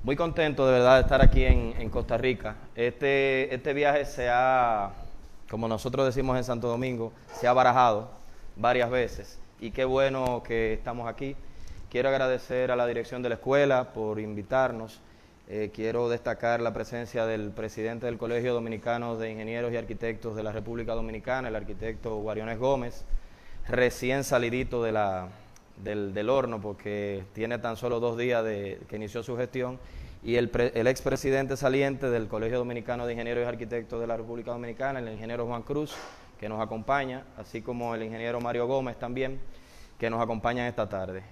Muy contento de verdad de estar aquí en Costa Rica. Este viaje como nosotros decimos en Santo Domingo, se ha barajado varias veces y qué bueno que estamos aquí. Quiero agradecer a la dirección de la escuela por invitarnos. Quiero destacar la presencia del presidente del Colegio Dominicano de Ingenieros y Arquitectos de la República Dominicana, el arquitecto Guariones Gómez, recién salidito del horno porque tiene tan solo 2 días que inició su gestión, y el expresidente saliente del Colegio Dominicano de Ingenieros y Arquitectos de la República Dominicana, el ingeniero Juan Cruz, que nos acompaña, así como el ingeniero Mario Gómez también, que nos acompañan esta tarde.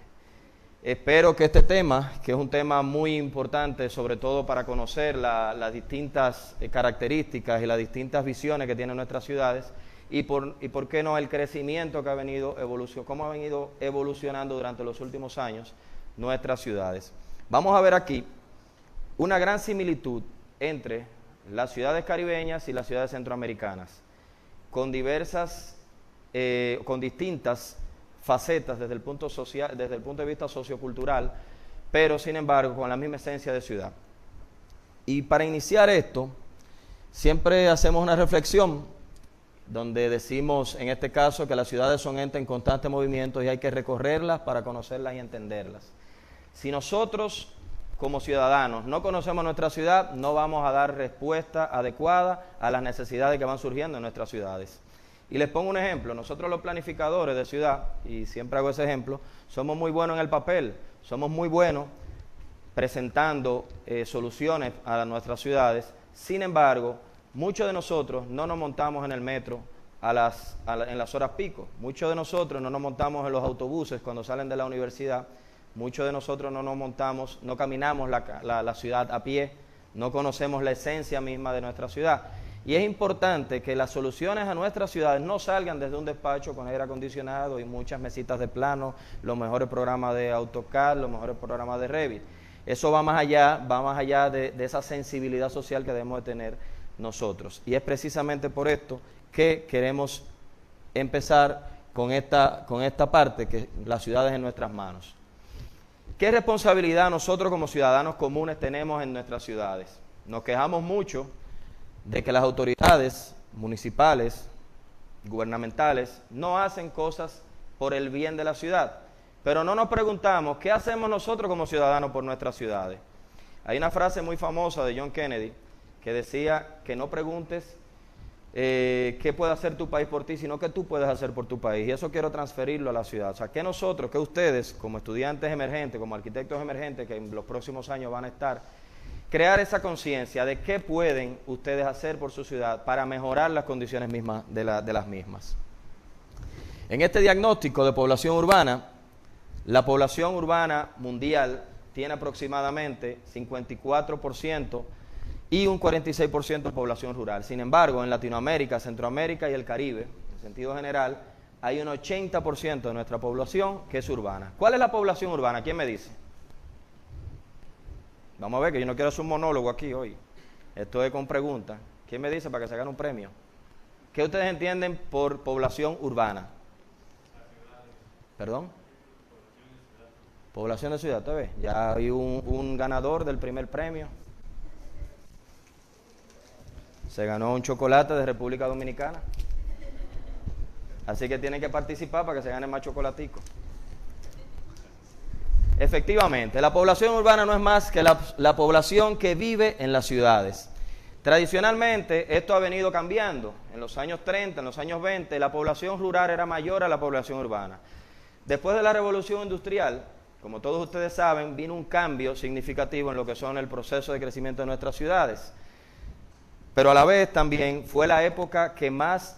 Espero que este tema, que es un tema muy importante, sobre todo para conocer las distintas características y las distintas visiones que tienen nuestras ciudades, y por qué no el crecimiento que ha venido cómo ha venido evolucionando durante los últimos años nuestras ciudades. Vamos a ver aquí una gran similitud entre las ciudades caribeñas y las ciudades centroamericanas, con distintas facetas desde el punto de vista sociocultural, pero sin embargo con la misma esencia de ciudad. Y para iniciar esto, siempre hacemos una reflexión donde decimos, en este caso, que las ciudades son entes en constante movimiento y hay que recorrerlas para conocerlas y entenderlas. Si nosotros, como ciudadanos, no conocemos nuestra ciudad, no vamos a dar respuesta adecuada a las necesidades que van surgiendo en nuestras ciudades. Y les pongo un ejemplo. Nosotros los planificadores de ciudad, y siempre hago ese ejemplo, somos muy buenos en el papel, somos muy buenos presentando soluciones a nuestras ciudades. Sin embargo, muchos de nosotros no nos montamos en el metro en las horas pico. Muchos de nosotros no nos montamos en los autobuses cuando salen de la universidad. Muchos de nosotros no caminamos la ciudad a pie, no conocemos la esencia misma de nuestra ciudad. Y es importante que las soluciones a nuestras ciudades no salgan desde un despacho con aire acondicionado y muchas mesitas de plano, los mejores programas de AutoCAD, los mejores programas de Revit. Eso va más allá de esa sensibilidad social que debemos de tener nosotros. Y es precisamente por esto que queremos empezar con esta parte, que las ciudades en nuestras manos. ¿Qué responsabilidad nosotros como ciudadanos comunes tenemos en nuestras ciudades? Nos quejamos mucho de que las autoridades municipales, gubernamentales, no hacen cosas por el bien de la ciudad, pero no nos preguntamos qué hacemos nosotros como ciudadanos por nuestras ciudades. Hay una frase muy famosa de John Kennedy que decía que no preguntes qué puede hacer tu país por ti, sino qué tú puedes hacer por tu país. Y eso quiero transferirlo a la ciudad. O sea, que nosotros, que ustedes, como estudiantes emergentes, como arquitectos emergentes, que en los próximos años van a estar, crear esa conciencia de qué pueden ustedes hacer por su ciudad para mejorar las condiciones mismas de las mismas. En este diagnóstico de población urbana, la población urbana mundial tiene aproximadamente 54% y un 46% de población rural. Sin embargo, en Latinoamérica, Centroamérica y el Caribe, en sentido general, hay un 80% de nuestra población que es urbana. ¿Cuál es la población urbana? ¿Quién me dice? Vamos a ver, que yo no quiero hacer un monólogo aquí hoy. Esto es con preguntas. ¿Quién me dice para que se gane un premio? ¿Qué ustedes entienden por población urbana? ¿Perdón? Población de ciudad, ¿te ves? Ya hay un ganador del primer premio. Se ganó un chocolate de República Dominicana. Así que tienen que participar para que se gane más chocolatico. Efectivamente, la población urbana no es más que la población que vive en las ciudades. Tradicionalmente, esto ha venido cambiando. En los años 30, en los años 20, la población rural era mayor a la población urbana. Después de la revolución industrial, como todos ustedes saben, vino un cambio significativo en lo que son el proceso de crecimiento de nuestras ciudades. Pero a la vez también fue la época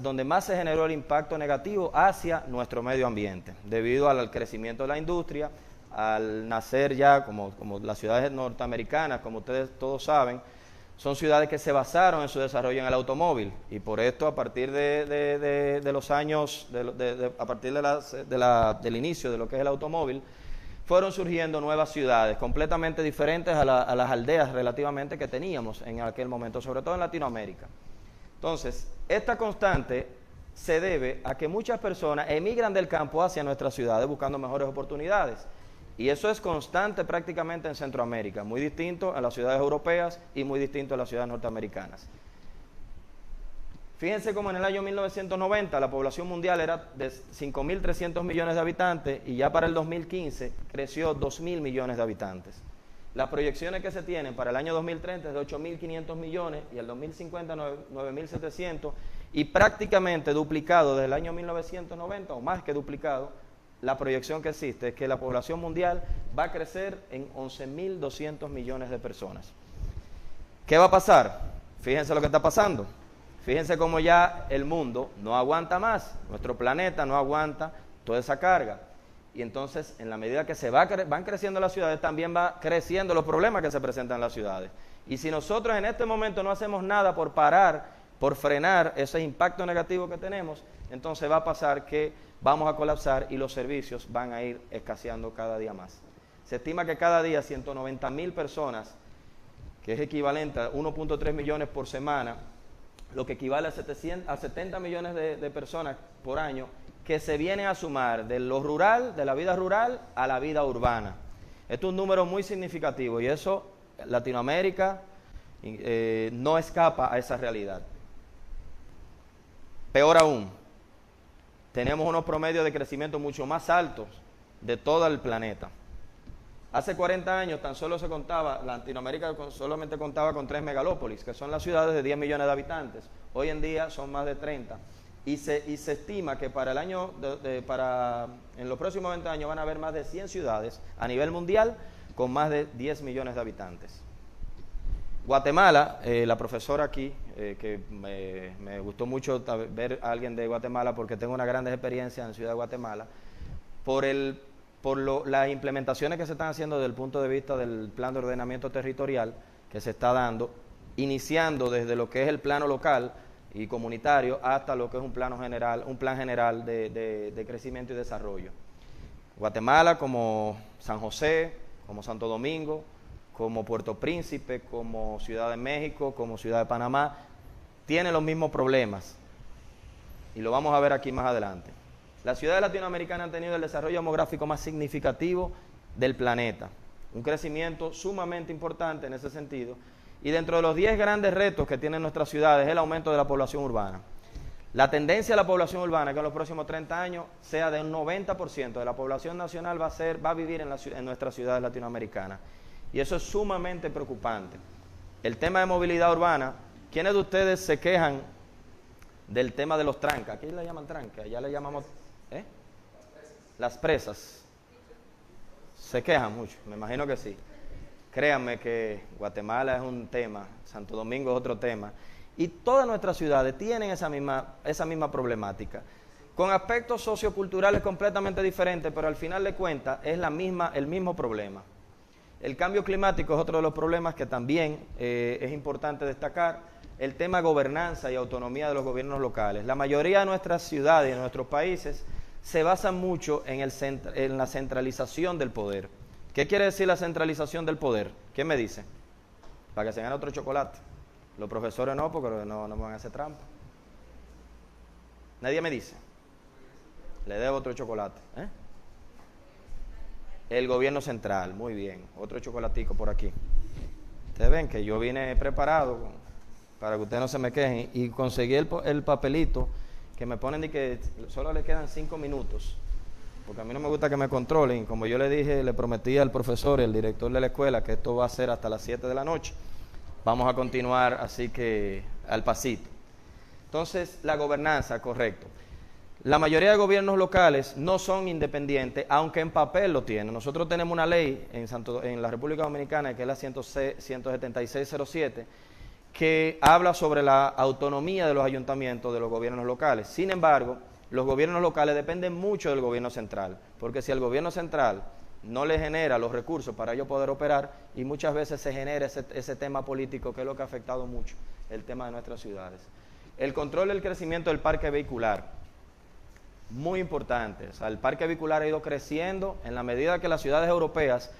donde más se generó el impacto negativo hacia nuestro medio ambiente, debido al crecimiento de la industria, al nacer ya como las ciudades norteamericanas, como ustedes todos saben, son ciudades que se basaron en su desarrollo en el automóvil, y por esto a partir de los años, a partir del inicio de lo que es el automóvil, fueron surgiendo nuevas ciudades completamente diferentes a las aldeas relativamente que teníamos en aquel momento, sobre todo en Latinoamérica. Entonces, esta constante se debe a que muchas personas emigran del campo hacia nuestras ciudades buscando mejores oportunidades. Y eso es constante prácticamente en Centroamérica, muy distinto en las ciudades europeas y muy distinto en las ciudades norteamericanas. Fíjense cómo en el año 1990 la población mundial era de 5.300 millones de habitantes y ya para el 2015 creció 2.000 millones de habitantes. Las proyecciones que se tienen para el año 2030 es de 8.500 millones y el 2050 9.700 y prácticamente duplicado desde el año 1990 o más que duplicado. La proyección que existe es que la población mundial va a crecer en 11.200 millones de personas. ¿Qué va a pasar? Fíjense lo que está pasando. Fíjense cómo ya el mundo no aguanta más, nuestro planeta no aguanta toda esa carga. Y entonces, en la medida que van creciendo las ciudades, también va creciendo los problemas que se presentan en las ciudades. Y si nosotros en este momento no hacemos nada por parar, por frenar ese impacto negativo que tenemos, entonces va a pasar que vamos a colapsar y los servicios van a ir escaseando cada día más. Se estima que cada día 190.000 personas, que es equivalente a 1.3 millones por semana, lo que equivale a 70 millones de personas por año, que se vienen a sumar de lo rural, de la vida rural, a la vida urbana. Esto es un número muy significativo y eso Latinoamérica no escapa a esa realidad. Peor aún, tenemos unos promedios de crecimiento mucho más altos de todo el planeta. Hace 40 años tan solo Latinoamérica solamente contaba con 3 megalópolis, que son las ciudades de 10 millones de habitantes. Hoy en día son más de 30. Y se estima que para el año, en los próximos 20 años van a haber más de 100 ciudades a nivel mundial con más de 10 millones de habitantes. Guatemala, la profesora aquí, que me gustó mucho ver a alguien de Guatemala porque tengo una gran experiencia en Ciudad de Guatemala, por las implementaciones que se están haciendo desde el punto de vista del plan de ordenamiento territorial que se está dando, iniciando desde lo que es el plano local y comunitario hasta lo que es un plan general de crecimiento y desarrollo. Guatemala, como San José, como Santo Domingo, como Puerto Príncipe, como Ciudad de México, como Ciudad de Panamá, tiene los mismos problemas y lo vamos a ver aquí más adelante. Las ciudades latinoamericanas han tenido el desarrollo demográfico más significativo del planeta, un crecimiento sumamente importante en ese sentido, y dentro de los 10 grandes retos que tienen nuestras ciudades es el aumento de la población urbana. La tendencia de la población urbana, que en los próximos 30 años sea de un 90% de la población nacional va a vivir en nuestras ciudades latinoamericanas, y eso es sumamente preocupante. El tema de movilidad urbana, ¿quiénes de ustedes se quejan del tema de los trancas? ¿Aquí le llaman trancas? Ya le llamamos... Las presas. Se quejan mucho, me imagino que sí. Créanme que Guatemala es un tema, Santo Domingo es otro tema, y todas nuestras ciudades tienen esa misma problemática, con aspectos socioculturales completamente diferentes, pero al final de cuentas es el mismo problema. El cambio climático es otro de los problemas que también es importante destacar. El tema gobernanza y autonomía de los gobiernos locales. La mayoría de nuestras ciudades y de nuestros países se basan mucho en la centralización del poder. ¿Qué quiere decir la centralización del poder? ¿Quién me dice? Para que se gane otro chocolate. Los profesores no, porque no me van a hacer trampa. Nadie me dice. Le debo otro chocolate. El gobierno central, muy bien. Otro chocolatico por aquí. Ustedes ven que yo vine preparado para que ustedes no se me quejen y conseguí el papelito que me ponen de que solo le quedan 5 minutos, porque a mí no me gusta que me controlen. Como yo le dije, le prometí al profesor y al director de la escuela que esto va a ser hasta las 7 de la noche. Vamos a continuar así que al pasito. Entonces, la gobernanza, correcto. La mayoría de gobiernos locales no son independientes, aunque en papel lo tienen. Nosotros tenemos una ley en la República Dominicana, que es la 17607, que habla sobre la autonomía de los ayuntamientos de los gobiernos locales. Sin embargo, los gobiernos locales dependen mucho del gobierno central, porque si el gobierno central no le genera los recursos para ellos poder operar, y muchas veces se genera ese tema político, que es lo que ha afectado mucho el tema de nuestras ciudades. El control del crecimiento del parque vehicular, muy importante. O sea, el parque vehicular ha ido creciendo en la medida que las ciudades europeas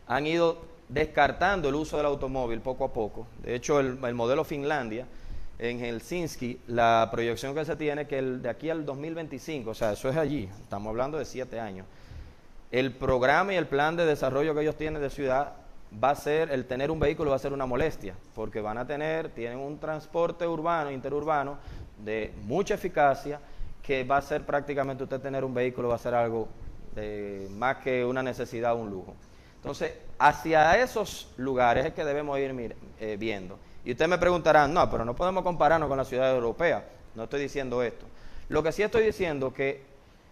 han ido descartando el uso del automóvil poco a poco. De hecho, el modelo Finlandia, en Helsinki, la proyección que se tiene que de aquí al 2025, o sea, eso es allí, estamos hablando de 7 años, el programa y el plan de desarrollo que ellos tienen de ciudad va a ser, el tener un vehículo va a ser una molestia, porque tienen un transporte urbano, interurbano, de mucha eficacia, que va a ser prácticamente usted tener un vehículo, va a ser algo más que una necesidad o un lujo. Entonces, hacia esos lugares es que debemos ir viendo. Y ustedes me preguntarán, no, pero no podemos compararnos con la ciudad europea. No estoy diciendo esto. Lo que sí estoy diciendo es que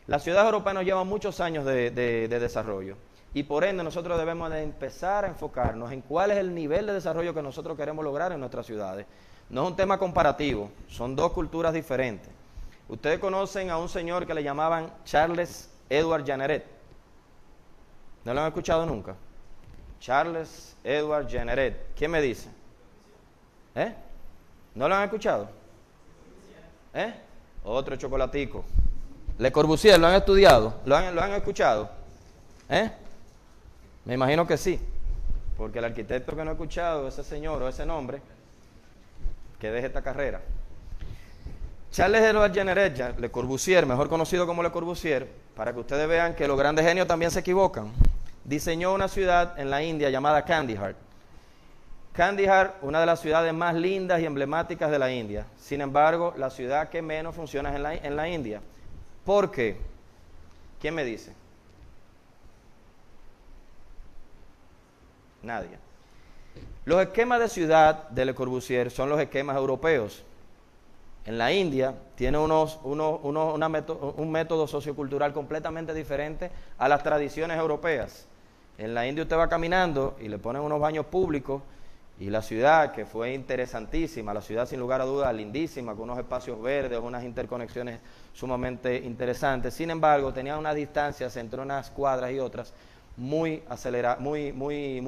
las ciudades europeas nos llevan muchos años de desarrollo. Y por ende nosotros debemos de empezar a enfocarnos en cuál es el nivel de desarrollo que nosotros queremos lograr en nuestras ciudades. No es un tema comparativo, son dos culturas diferentes. Ustedes conocen a un señor que le llamaban Charles Edward Jeanneret. ¿No lo han escuchado nunca? Charles Edward Jeanneret. ¿Quién me dice? ¿No lo han escuchado? Otro chocolatico. Le Corbusier, ¿lo han estudiado? ¿Lo han escuchado? Me imagino que sí, porque el arquitecto que no ha escuchado ese señor o ese nombre, que deje esta carrera. Charles Edward Jeanneret, Le Corbusier, mejor conocido como Le Corbusier, para que ustedes vean que los grandes genios también se equivocan, diseñó una ciudad en la India llamada Kandahar. Kandahar, una de las ciudades más lindas y emblemáticas de la India. Sin embargo, la ciudad que menos funciona es en la India. ¿Por qué? ¿Quién me dice? Nadie. Los esquemas de ciudad de Le Corbusier son los esquemas europeos. En la India tiene un método sociocultural completamente diferente a las tradiciones europeas. En la India usted va caminando y le ponen unos baños públicos y la ciudad, que fue interesantísima, la ciudad sin lugar a dudas lindísima, con unos espacios verdes, unas interconexiones sumamente interesantes. Sin embargo, tenía unas distancias entre unas cuadras y otras muy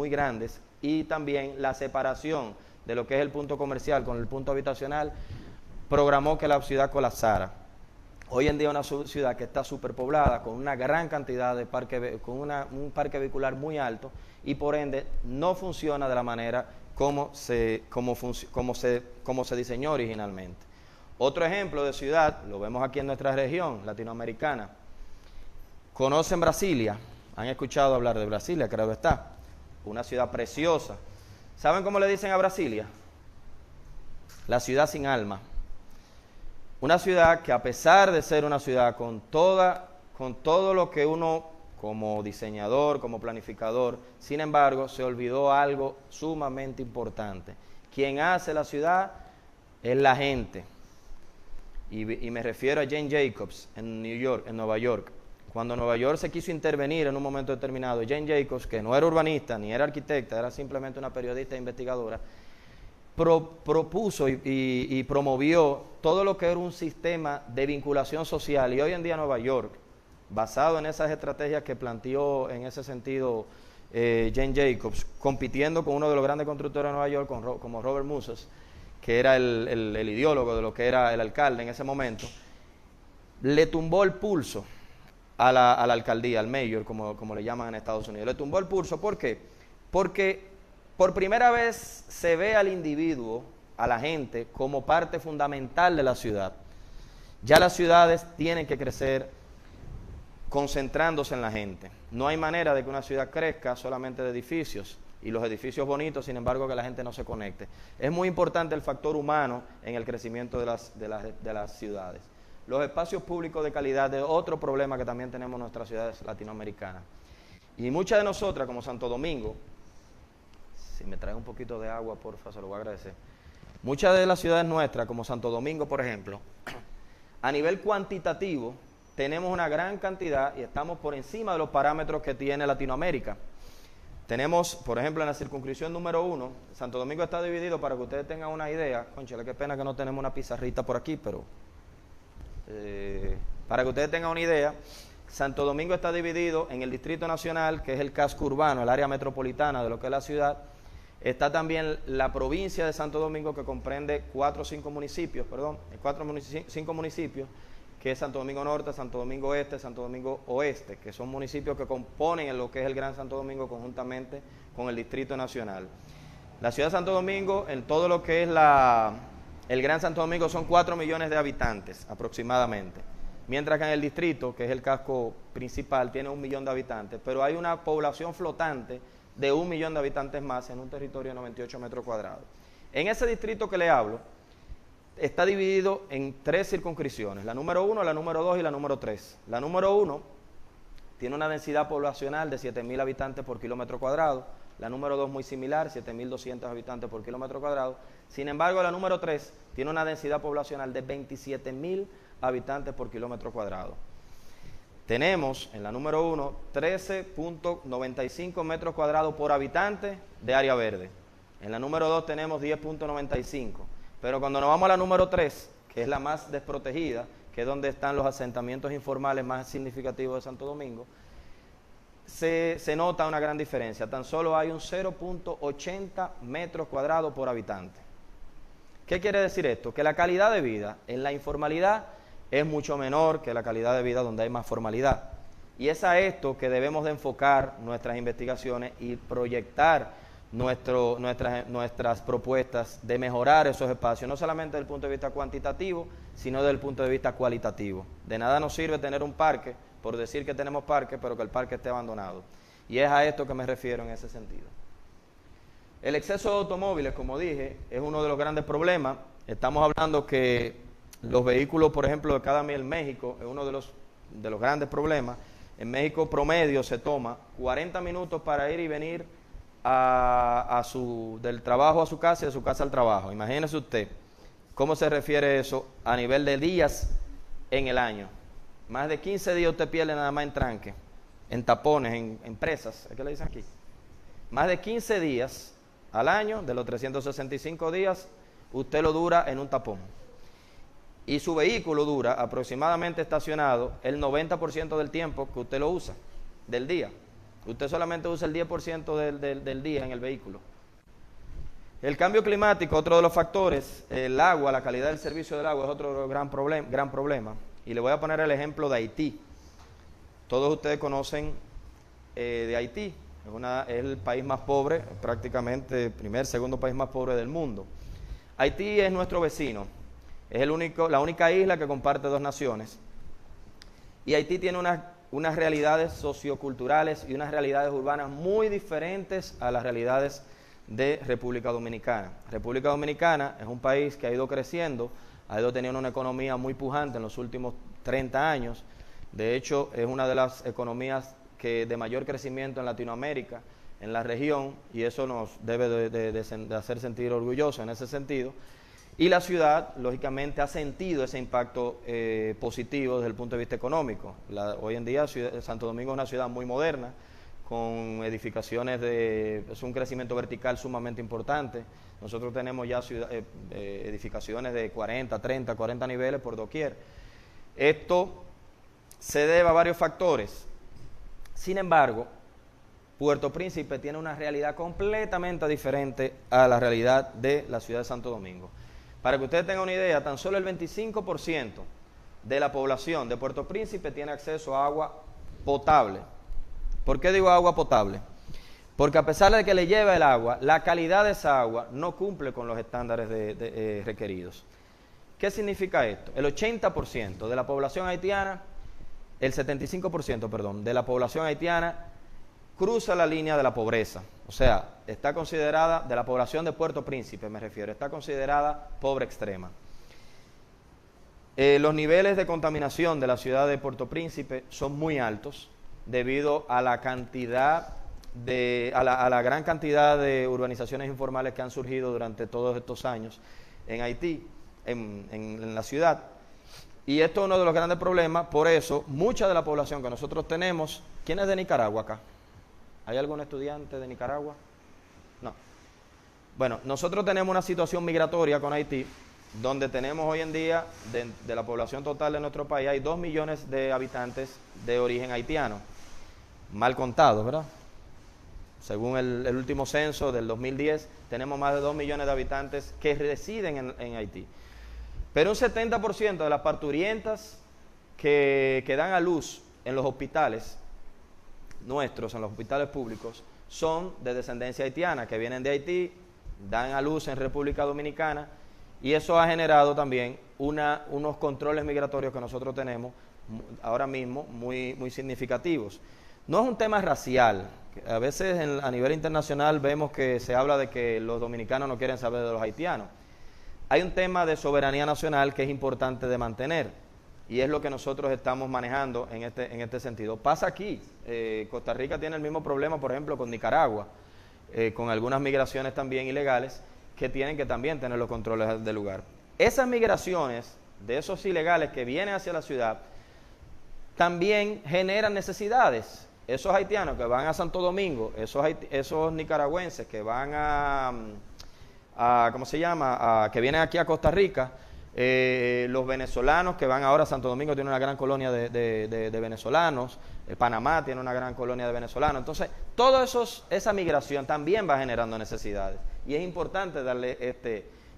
grandes, y también la separación de lo que es el punto comercial con el punto habitacional programó que la ciudad colapsara. Hoy en día una ciudad que está superpoblada, con una gran cantidad de un parque vehicular muy alto, y por ende no funciona de la manera como se diseñó originalmente. Otro ejemplo de ciudad, lo vemos aquí en nuestra región latinoamericana. ¿Conocen Brasilia? ¿Han escuchado hablar de Brasilia? Creo que está. Una ciudad preciosa. ¿Saben cómo le dicen a Brasilia? La ciudad sin alma. Una ciudad que, a pesar de ser una ciudad con todo lo que uno como diseñador, como planificador, sin embargo, se olvidó algo sumamente importante. Quien hace la ciudad es la gente. Y me refiero a Jane Jacobs en Nueva York. Cuando Nueva York se quiso intervenir en un momento determinado, Jane Jacobs, que no era urbanista ni era arquitecta, era simplemente una periodista e investigadora, propuso y promovió todo lo que era un sistema de vinculación social. Y hoy en día Nueva York, basado en esas estrategias que planteó en ese sentido Jane Jacobs, compitiendo con uno de los grandes constructores de Nueva York, como Robert Muses, que era el ideólogo de lo que era el alcalde en ese momento, le tumbó el pulso a la alcaldía, al mayor, como le llaman en Estados Unidos. Le tumbó el pulso. ¿Por qué? Porque por primera vez se ve al individuo, a la gente, como parte fundamental de la ciudad. Ya las ciudades tienen que crecer concentrándose en la gente. No hay manera de que una ciudad crezca solamente de edificios, y los edificios bonitos, sin embargo, que la gente no se conecte. Es muy importante el factor humano en el crecimiento de las ciudades. Los espacios públicos de calidad es otro problema que también tenemos en nuestras ciudades latinoamericanas. Y muchas de nosotras, como Santo Domingo, si me trae un poquito de agua, porfa, se lo voy a agradecer. Muchas de las ciudades nuestras, como Santo Domingo, por ejemplo, a nivel cuantitativo, tenemos una gran cantidad y estamos por encima de los parámetros que tiene Latinoamérica. Tenemos, por ejemplo, en la circunscripción número 1, Santo Domingo está dividido, para que ustedes tengan una idea, cónchale, qué pena que no tenemos una pizarrita por aquí, pero para que ustedes tengan una idea, Santo Domingo está dividido en el Distrito Nacional, que es el casco urbano, el área metropolitana de lo que es la ciudad. Está también la provincia de Santo Domingo, que comprende 5 municipios, que es Santo Domingo Norte, Santo Domingo Este, Santo Domingo Oeste, que son municipios que componen en lo que es el Gran Santo Domingo conjuntamente con el Distrito Nacional. La ciudad de Santo Domingo, en todo lo que es el Gran Santo Domingo, son 4 millones de habitantes aproximadamente. mientras que en el distrito, que es el casco principal, tiene 1 millón de habitantes, pero hay una población flotante de 1 millón de habitantes más en un territorio de 98 metros cuadrados. En ese distrito que le hablo, está dividido en 3 circunscripciones, la número 1, la número 2 y la número 3. La número 1 tiene una densidad poblacional de 7.000 habitantes por kilómetro cuadrado, la número 2 muy similar, 7.200 habitantes por kilómetro cuadrado. Sin embargo, la número 3 tiene una densidad poblacional de 27.000 habitantes por kilómetro cuadrado. Tenemos en la número 1 13.95 metros cuadrados por habitante de área verde. En la número 2 tenemos 10.95. Pero cuando nos vamos a la número 3, que es la más desprotegida, que es donde están los asentamientos informales más significativos de Santo Domingo, se nota una gran diferencia. Tan solo hay un 0.80 metros cuadrados por habitante. ¿Qué quiere decir esto? Que la calidad de vida en la informalidad es mucho menor que la calidad de vida donde hay más formalidad. Y es a esto que debemos de enfocar nuestras investigaciones y proyectar nuestras propuestas de mejorar esos espacios, no solamente desde el punto de vista cuantitativo, sino desde el punto de vista cualitativo. De nada nos sirve tener un parque, por decir que tenemos parque, pero que el parque esté abandonado. Y es a esto que me refiero en ese sentido. El exceso de automóviles, como dije, es uno de los grandes problemas. Estamos hablando que los vehículos, por ejemplo, de cada mil en México, es uno de los grandes problemas. En México promedio se toma 40 minutos para ir y venir del trabajo a su casa y de su casa al trabajo. Imagínese usted cómo se refiere eso a nivel de días en el año. Más de 15 días usted pierde nada más en tranque, en tapones, en presas, ¿qué le dicen aquí? Más de 15 días al año, de los 365 días, usted lo dura en un tapón. Y su vehículo dura aproximadamente estacionado el 90% del tiempo que usted lo usa, del día. Usted solamente usa el 10% del día en el vehículo. El cambio climático, otro de los factores, el agua, la calidad del servicio del agua es otro gran problema. Y le voy a poner el ejemplo de Haití. Todos ustedes conocen de Haití. Es el país más pobre, prácticamente el segundo país más pobre del mundo. Haití es nuestro vecino. Es la única isla que comparte 2 naciones. Y Haití tiene unas realidades socioculturales y unas realidades urbanas muy diferentes a las realidades de República Dominicana. República Dominicana es un país que ha ido creciendo, ha ido teniendo una economía muy pujante en los últimos 30 años. De hecho, es una de las economías de mayor crecimiento en Latinoamérica, en la región, y eso nos debe de hacer sentir orgullosos en ese sentido. Y la ciudad, lógicamente, ha sentido ese impacto positivo desde el punto de vista económico. Hoy en día, Santo Domingo es una ciudad muy moderna, con edificaciones es un crecimiento vertical sumamente importante. Nosotros tenemos ya edificaciones de 40 niveles por doquier. Esto se debe a varios factores. Sin embargo, Puerto Príncipe tiene una realidad completamente diferente a la realidad de la ciudad de Santo Domingo. Para que ustedes tengan una idea, tan solo el 25% de la población de Puerto Príncipe tiene acceso a agua potable. ¿Por qué digo agua potable? Porque a pesar de que le lleva el agua, la calidad de esa agua no cumple con los estándares requeridos. ¿Qué significa esto? El 80% de la población haitiana, el 75%, perdón, de la población haitiana cruza la línea de la pobreza. O sea, está considerada, de la población de Puerto Príncipe me refiero, está considerada pobre extrema. Los niveles de contaminación de la ciudad de Puerto Príncipe son muy altos debido a la gran cantidad de urbanizaciones informales que han surgido durante todos estos años en Haití, en la ciudad. Y esto es uno de los grandes problemas. Por eso, mucha de la población que nosotros tenemos, ¿quién es de Nicaragua acá? ¿Hay algún estudiante de Nicaragua? No. Bueno, nosotros tenemos una situación migratoria con Haití, donde tenemos hoy en día, de la población total de nuestro país, hay 2 millones de habitantes de origen haitiano. Mal contados, ¿verdad? Según el último censo del 2010, tenemos más de 2 millones de habitantes que residen en Haití. Pero un 70% de las parturientas que dan a luz en los hospitales nuestros, en los hospitales públicos, son de descendencia haitiana, que vienen de Haití, dan a luz en República Dominicana Y eso ha generado también unos controles migratorios que nosotros tenemos ahora mismo muy significativos. No es un tema racial. A veces a nivel internacional vemos que se habla de que los dominicanos no quieren saber de los haitianos. Hay un tema de soberanía nacional que es importante de mantener, y es lo que nosotros estamos manejando en este sentido. Pasa aquí. Costa Rica tiene el mismo problema, por ejemplo, con Nicaragua, con algunas migraciones también ilegales que tienen que también tener los controles del lugar. Esas migraciones de esos ilegales que vienen hacia la ciudad también generan necesidades. Esos haitianos que van a Santo Domingo, esos nicaragüenses que van ¿cómo se llama? Que vienen aquí a Costa Rica, los venezolanos que van ahora a Santo Domingo tiene una gran colonia de venezolanos, Panamá tiene una gran colonia de venezolanos. Entonces, esa migración también va generando necesidades. Y es importante darle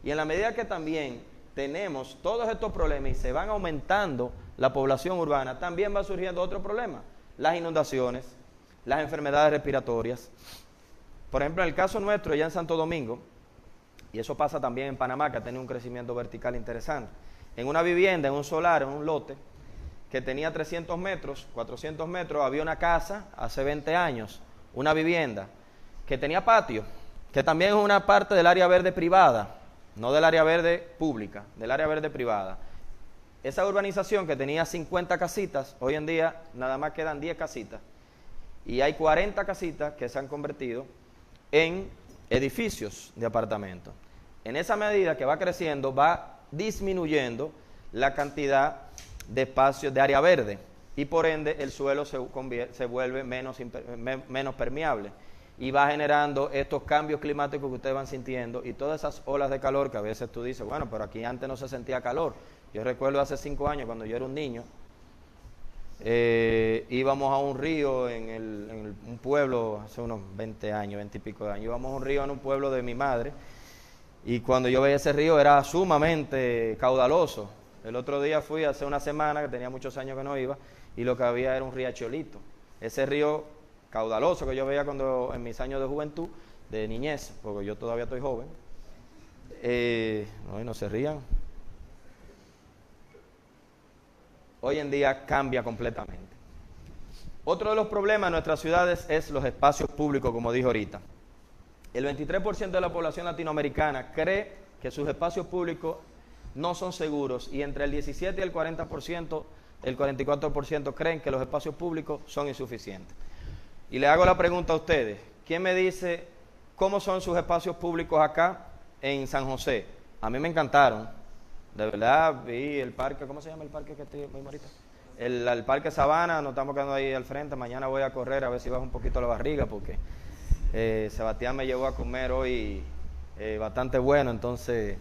y en la medida que también tenemos todos estos problemas y se van aumentando la población urbana, también va surgiendo otro problema: las inundaciones, las enfermedades respiratorias. Por ejemplo, en el caso nuestro, ya en Santo Domingo, y eso pasa también en Panamá, que ha tenido un crecimiento vertical interesante. En una vivienda, en un solar, en un lote, que tenía 300 metros, 400 metros, había una casa hace 20 años, una vivienda, que tenía patio, que también es una parte del área verde privada, no del área verde pública, del área verde privada. Esa urbanización que tenía 50 casitas, hoy en día nada más quedan 10 casitas. Y hay 40 casitas que se han convertido en edificios de apartamentos. En esa medida que va creciendo, va disminuyendo la cantidad de espacios de área verde, y por ende el suelo se vuelve menos permeable, y va generando estos cambios climáticos que ustedes van sintiendo, y todas esas olas de calor que a veces tú dices, bueno, pero aquí antes no se sentía calor. Yo recuerdo hace 5 años, cuando yo era un niño, íbamos a un río en un pueblo, hace unos 20 años, 20 y pico de años, íbamos a un río en un pueblo de mi madre, y cuando yo veía ese río era sumamente caudaloso. El otro día fui, hace una semana, que tenía muchos años que no iba, y lo que había era un riachuelito. Ese río caudaloso que yo veía cuando en mis años de juventud, de niñez, porque yo todavía estoy joven, no se rían. Hoy en día cambia completamente. Otro de los problemas de nuestras ciudades es los espacios públicos, como dije ahorita. El 23% de la población latinoamericana cree que sus espacios públicos no son seguros, y entre el 17 y el 40%, el 44% creen que los espacios públicos son insuficientes. Y le hago la pregunta a ustedes: ¿quién me dice cómo son sus espacios públicos acá en San José? A mí me encantaron. De verdad, vi el parque, ¿cómo se llama el parque que estoy ahorita? El parque Sabana, nos estamos quedando ahí al frente. Mañana voy a correr a ver si bajo un poquito la barriga, porque Sebastián me llevó a comer hoy bastante bueno, entonces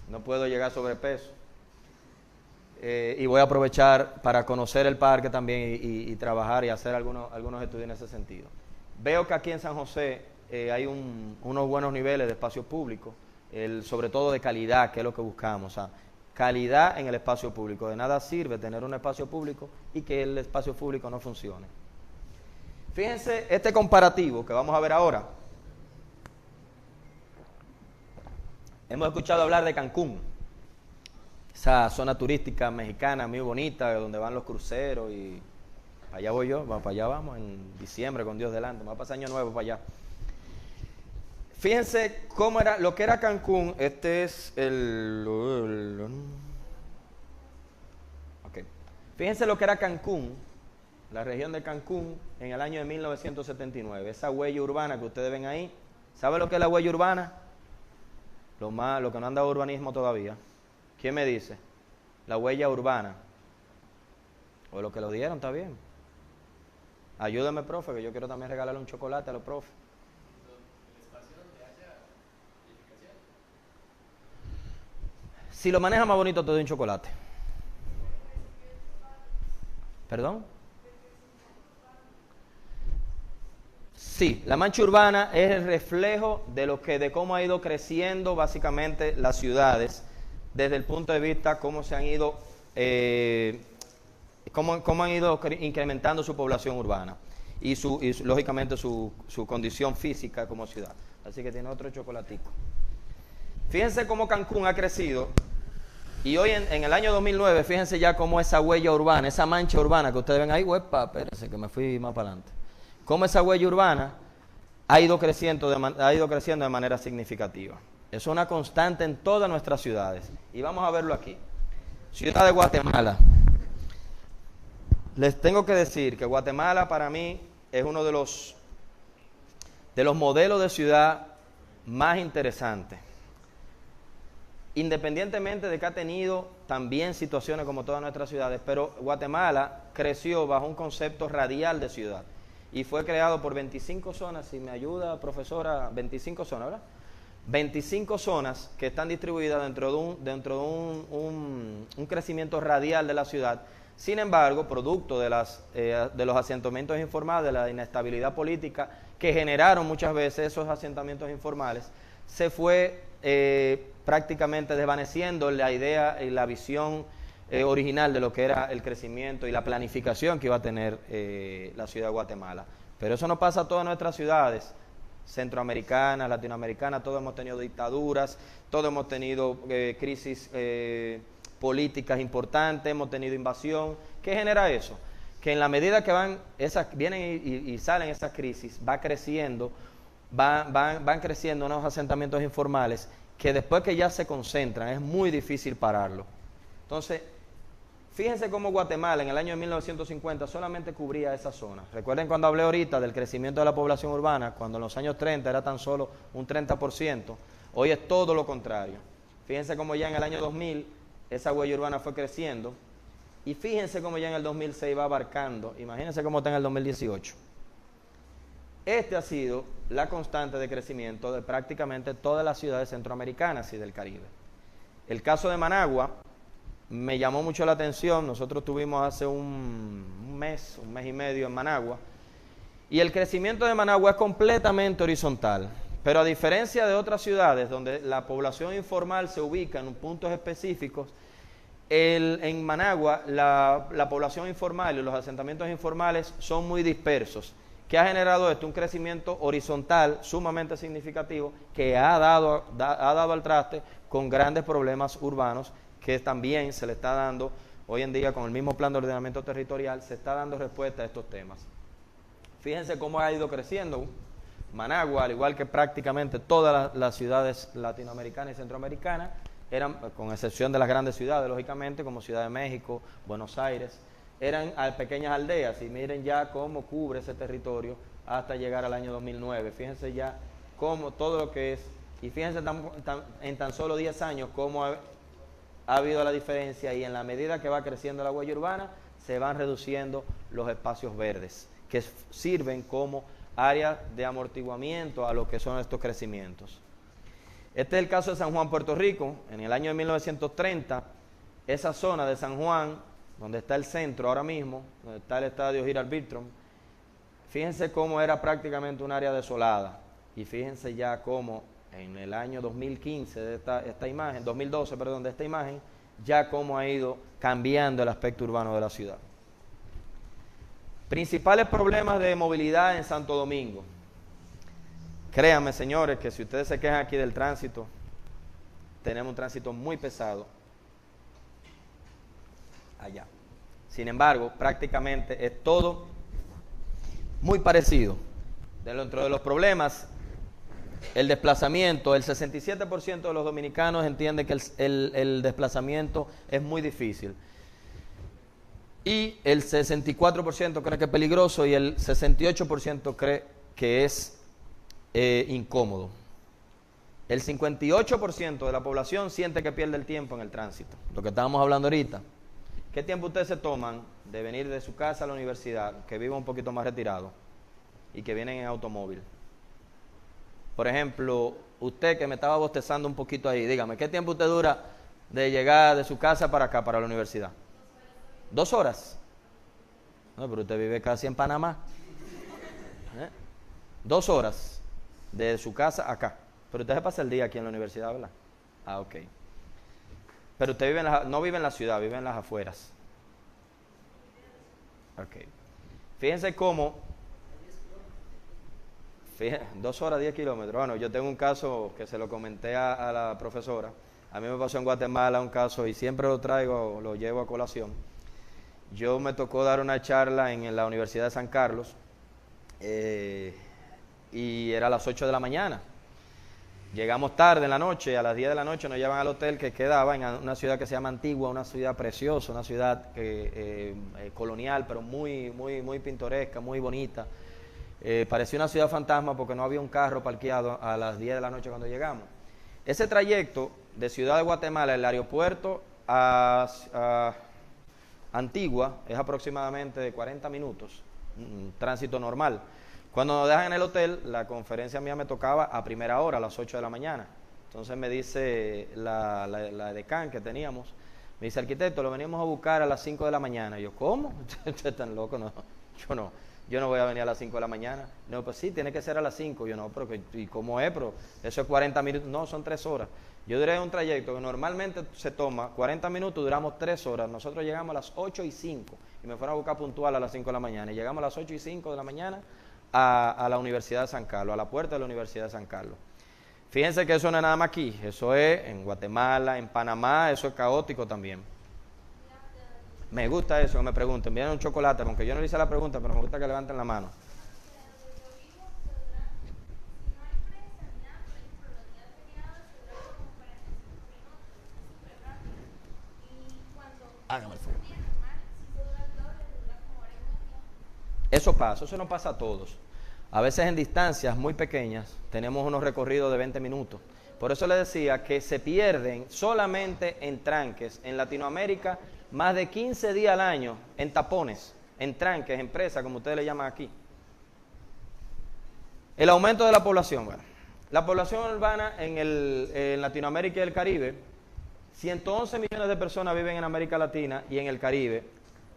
no puedo llegar a sobrepeso. Y voy a aprovechar para conocer el parque también y trabajar y hacer algunos estudios en ese sentido. Veo que aquí en San José hay unos buenos niveles de espacios públicos, sobre todo de calidad, que es lo que buscamos. O sea, calidad en el espacio público. De nada sirve tener un espacio público y que el espacio público no funcione. Fíjense este comparativo que vamos a ver ahora. Hemos escuchado hablar de Cancún, esa zona turística mexicana muy bonita, donde van los cruceros, y para allá voy yo, para allá vamos en diciembre, con Dios delante, me va a pasar año nuevo para allá. Fíjense cómo era lo que era Cancún. Este es Fíjense lo que era Cancún, la región de Cancún, en el año de 1979. Esa huella urbana que ustedes ven ahí. ¿Sabe lo que es la huella urbana? Lo que no anda urbanismo todavía. ¿Quién me dice? La huella urbana. O lo que lo dieron, está bien. Ayúdame, profe, que yo quiero también regalarle un chocolate a los profes. Si lo maneja más bonito, te doy un chocolate. ¿Perdón? Sí, la mancha urbana es el reflejo de cómo ha ido creciendo básicamente las ciudades, desde el punto de vista cómo se han ido, cómo han ido incrementando su población urbana y lógicamente su condición física como ciudad. Así que tiene otro chocolatico. Fíjense cómo Cancún ha crecido. Y hoy en el año 2009, fíjense ya cómo esa huella urbana, esa mancha urbana que ustedes ven ahí, huepa, espérense que me fui más para adelante. Cómo esa huella urbana ha ido creciendo de manera significativa. Es una constante en todas nuestras ciudades. Y vamos a verlo aquí. Ciudad de Guatemala. Les tengo que decir que Guatemala para mí es uno de los modelos de ciudad más interesantes. Independientemente de que ha tenido también situaciones como todas nuestras ciudades, pero Guatemala creció bajo un concepto radial de ciudad y fue creado por 25 zonas, si me ayuda profesora, 25 zonas, ¿verdad? 25 zonas que están distribuidas dentro de un crecimiento radial de la ciudad. Sin embargo, producto de los asentamientos informales, de la inestabilidad política que generaron muchas veces esos asentamientos informales, se fue prácticamente desvaneciendo la idea y la visión original de lo que era el crecimiento y la planificación que iba a tener la ciudad de Guatemala. Pero eso no pasa a todas nuestras ciudades, centroamericanas, latinoamericanas, todos hemos tenido dictaduras, todos hemos tenido crisis políticas importantes, hemos tenido invasión. ¿Qué genera eso? Que en la medida que vienen y salen esas crisis, van creciendo unos asentamientos informales que después que ya se concentran es muy difícil pararlo. Entonces, fíjense cómo Guatemala en el año de 1950 solamente cubría esa zona. Recuerden cuando hablé ahorita del crecimiento de la población urbana, cuando en los años 30 era tan solo un 30%, hoy es todo lo contrario. Fíjense cómo ya en el año 2000 esa huella urbana fue creciendo y fíjense cómo ya en el 2006 va abarcando, imagínense cómo está en el 2018. Este ha sido la constante de crecimiento de prácticamente todas las ciudades centroamericanas y del Caribe. El caso de Managua me llamó mucho la atención. Nosotros tuvimos hace un mes y medio en Managua, y el crecimiento de Managua es completamente horizontal, pero a diferencia de otras ciudades donde la población informal se ubica en puntos específicos, en Managua la población informal y los asentamientos informales son muy dispersos. ¿Qué ha generado esto? Un crecimiento horizontal sumamente significativo que ha dado al traste con grandes problemas urbanos que también se le está dando hoy en día con el mismo plan de ordenamiento territorial, se está dando respuesta a estos temas. Fíjense cómo ha ido creciendo Managua, al igual que prácticamente todas las ciudades latinoamericanas y centroamericanas, eran, con excepción de las grandes ciudades, lógicamente, como Ciudad de México, Buenos Aires, eran pequeñas aldeas, y miren ya cómo cubre ese territorio hasta llegar al año 2009. Fíjense ya cómo todo lo que es, y fíjense en tan solo 10 años cómo ha habido la diferencia, y en la medida que va creciendo la huella urbana, se van reduciendo los espacios verdes, que sirven como áreas de amortiguamiento a lo que son estos crecimientos. Este es el caso de San Juan, Puerto Rico. En el año de 1930, esa zona de San Juan, donde está el centro ahora mismo, donde está el estadio Girard Biltrom, fíjense cómo era prácticamente un área desolada, y fíjense ya cómo en el año 2015 de esta imagen, 2012, perdón, de esta imagen, ya cómo ha ido cambiando el aspecto urbano de la ciudad. Principales problemas de movilidad en Santo Domingo. Créanme, señores, que si ustedes se quejan aquí del tránsito, tenemos un tránsito muy pesado allá. Sin embargo, prácticamente es todo muy parecido. Dentro de los problemas, el desplazamiento, el 67% de los dominicanos entiende que el desplazamiento es muy difícil. Y el 64% cree que es peligroso y el 68% cree que es incómodo. El 58% de la población siente que pierde el tiempo en el tránsito. Lo que estábamos hablando ahorita. ¿Qué tiempo ustedes se toman de venir de su casa a la universidad, que vive un poquito más retirado y que vienen en automóvil? Por ejemplo, usted que me estaba bostezando un poquito ahí, dígame, ¿qué tiempo usted dura de llegar de su casa para acá, para la universidad? 2 horas. No, pero usted vive casi en Panamá. 2 horas de su casa acá. Pero usted se pasa el día aquí en la universidad, ¿verdad? Ah, ok. Pero usted no vive en la ciudad, vive en las afueras. Ok. Fíjense 2 horas, 10 kilómetros. Bueno, yo tengo un caso que se lo comenté a la profesora. A mí me pasó en Guatemala un caso y siempre lo traigo, lo llevo a colación. Yo me tocó dar una charla en la Universidad de San Carlos y era a las 8 de la mañana. Llegamos tarde en la noche, a las 10 de la noche nos llevan al hotel que quedaba en una ciudad que se llama Antigua, una ciudad preciosa, una ciudad colonial, pero muy, muy, muy pintoresca, muy bonita. Parecía una ciudad fantasma porque no había un carro parqueado a las 10 de la noche cuando llegamos. Ese trayecto de Ciudad de Guatemala, el aeropuerto a Antigua, es aproximadamente de 40 minutos, un tránsito normal. Cuando nos dejan en el hotel, la conferencia mía me tocaba a primera hora, a las 8 de la mañana. Entonces me dice la decán que teníamos, me dice, arquitecto, lo venimos a buscar a las 5 de la mañana. Y yo, ¿cómo? Usted es tan loco, no, yo no voy a venir a las 5 de la mañana. No, pues sí, tiene que ser a las 5. Yo no, pero ¿y cómo es? Pero eso es 40 minutos. No, son 3 horas. Yo duré un trayecto que normalmente se toma 40 minutos, duramos 3 horas. Nosotros llegamos a las 8:05 y me fueron a buscar puntual a las 5 de la mañana. Y llegamos a las 8:05 de la mañana a la Universidad de San Carlos, a la puerta de la Universidad de San Carlos. Fíjense que eso no es nada más aquí, eso es en Guatemala, en Panamá, eso es caótico también. Me gusta eso, que me pregunten, vienen un chocolate, aunque yo no le hice la pregunta, pero me gusta que levanten la mano. Hágame el favor. Eso pasa, eso no pasa a todos. A veces en distancias muy pequeñas tenemos unos recorridos de 20 minutos. Por eso les decía que se pierden solamente en tranques. En Latinoamérica, más de 15 días al año en tapones, en tranques, en presas, como ustedes le llaman aquí. El aumento de la población. Bueno, la población urbana en Latinoamérica y el Caribe, 111 millones de personas viven en América Latina y en el Caribe.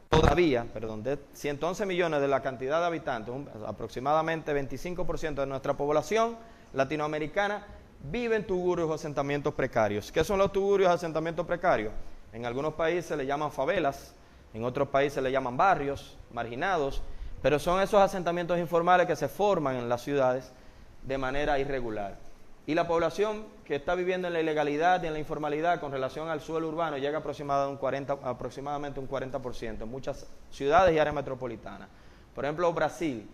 Todavía, de 111 millones de la cantidad de habitantes, aproximadamente 25% de nuestra población latinoamericana vive en tugurios o asentamientos precarios. ¿Qué son los tugurios o asentamientos precarios? En algunos países le llaman favelas, en otros países le llaman barrios marginados, pero son esos asentamientos informales que se forman en las ciudades de manera irregular. Y la población que está viviendo en la ilegalidad y en la informalidad con relación al suelo urbano llega aproximadamente un 40% en muchas ciudades y áreas metropolitanas. Por ejemplo, Brasil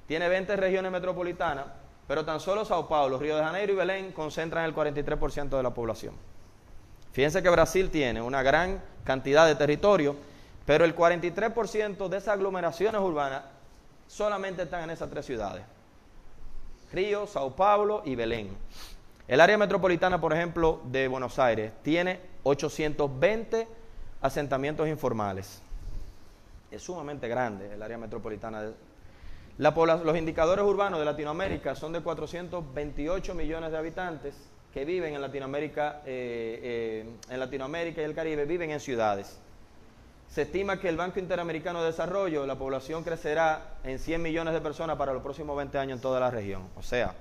tiene 20 regiones metropolitanas, pero tan solo Sao Paulo, Río de Janeiro y Belén concentran el 43% de la población. Fíjense que Brasil tiene una gran cantidad de territorio, pero el 43% de esas aglomeraciones urbanas solamente están en esas 3 ciudades. Río, Sao Paulo y Belén. El área metropolitana, por ejemplo, de Buenos Aires, tiene 820 asentamientos informales. Es sumamente grande el área metropolitana. Los indicadores urbanos de Latinoamérica son de 428 millones de habitantes que viven en Latinoamérica y el Caribe, viven en ciudades. Se estima que el Banco Interamericano de Desarrollo, la población crecerá en 100 millones de personas para los próximos 20 años en toda la región. O sea,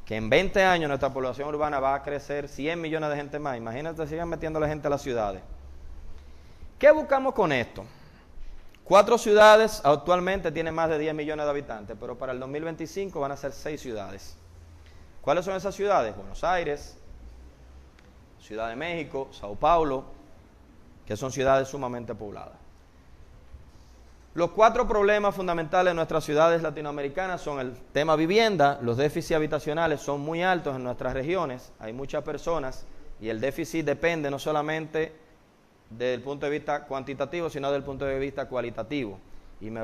que en 20 años nuestra población urbana va a crecer 100 millones de gente más. Imagínate, sigan metiendo la gente a las ciudades. ¿Qué buscamos con esto? 4 ciudades actualmente tienen más de 10 millones de habitantes, pero para el 2025 van a ser 6 ciudades. ¿Cuáles son esas ciudades? Buenos Aires, Ciudad de México, Sao Paulo, que son ciudades sumamente pobladas. Los 4 problemas fundamentales de nuestras ciudades latinoamericanas son el tema vivienda. Los déficits habitacionales son muy altos en nuestras regiones, hay muchas personas y el déficit depende no solamente desde el punto de vista cuantitativo, sino desde el punto de vista cualitativo. Y me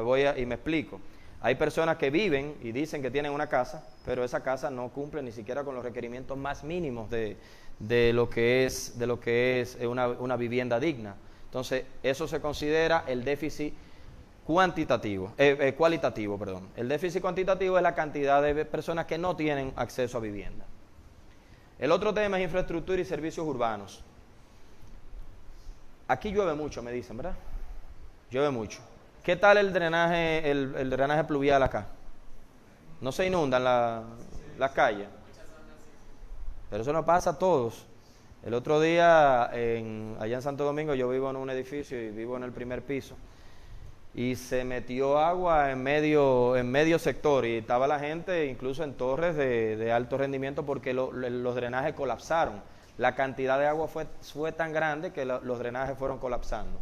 explico. Hay personas que viven y dicen que tienen una casa, pero esa casa no cumple ni siquiera con los requerimientos más mínimos de lo que es una vivienda digna. Entonces, eso se considera el déficit cualitativo. El déficit cuantitativo es la cantidad de personas que no tienen acceso a vivienda. El otro tema es infraestructura y servicios urbanos. Aquí llueve mucho, me dicen, ¿verdad? Llueve mucho. ¿Qué tal el drenaje pluvial acá? ¿No se inundan las calles? Pero eso no pasa a todos. El otro día, allá en Santo Domingo, yo vivo en un edificio y vivo en el primer piso. y se metió agua en medio sector y estaba la gente incluso en torres de alto rendimiento porque los drenajes colapsaron. La cantidad de agua fue tan grande que los drenajes fueron colapsando.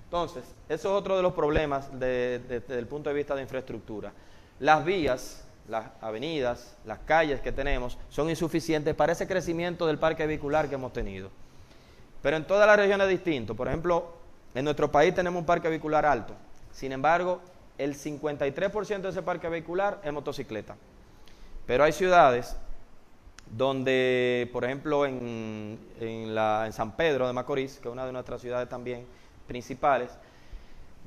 Entonces, eso es otro de los problemas desde el punto de vista de infraestructura. Las vías, las avenidas, las calles que tenemos son insuficientes para ese crecimiento del parque vehicular que hemos tenido. Pero en todas las regiones es distinto. Por ejemplo, en nuestro país tenemos un parque vehicular alto. Sin embargo, el 53% de ese parque vehicular es motocicleta. Pero hay ciudades donde, por ejemplo, en San Pedro de Macorís, que es una de nuestras ciudades también principales,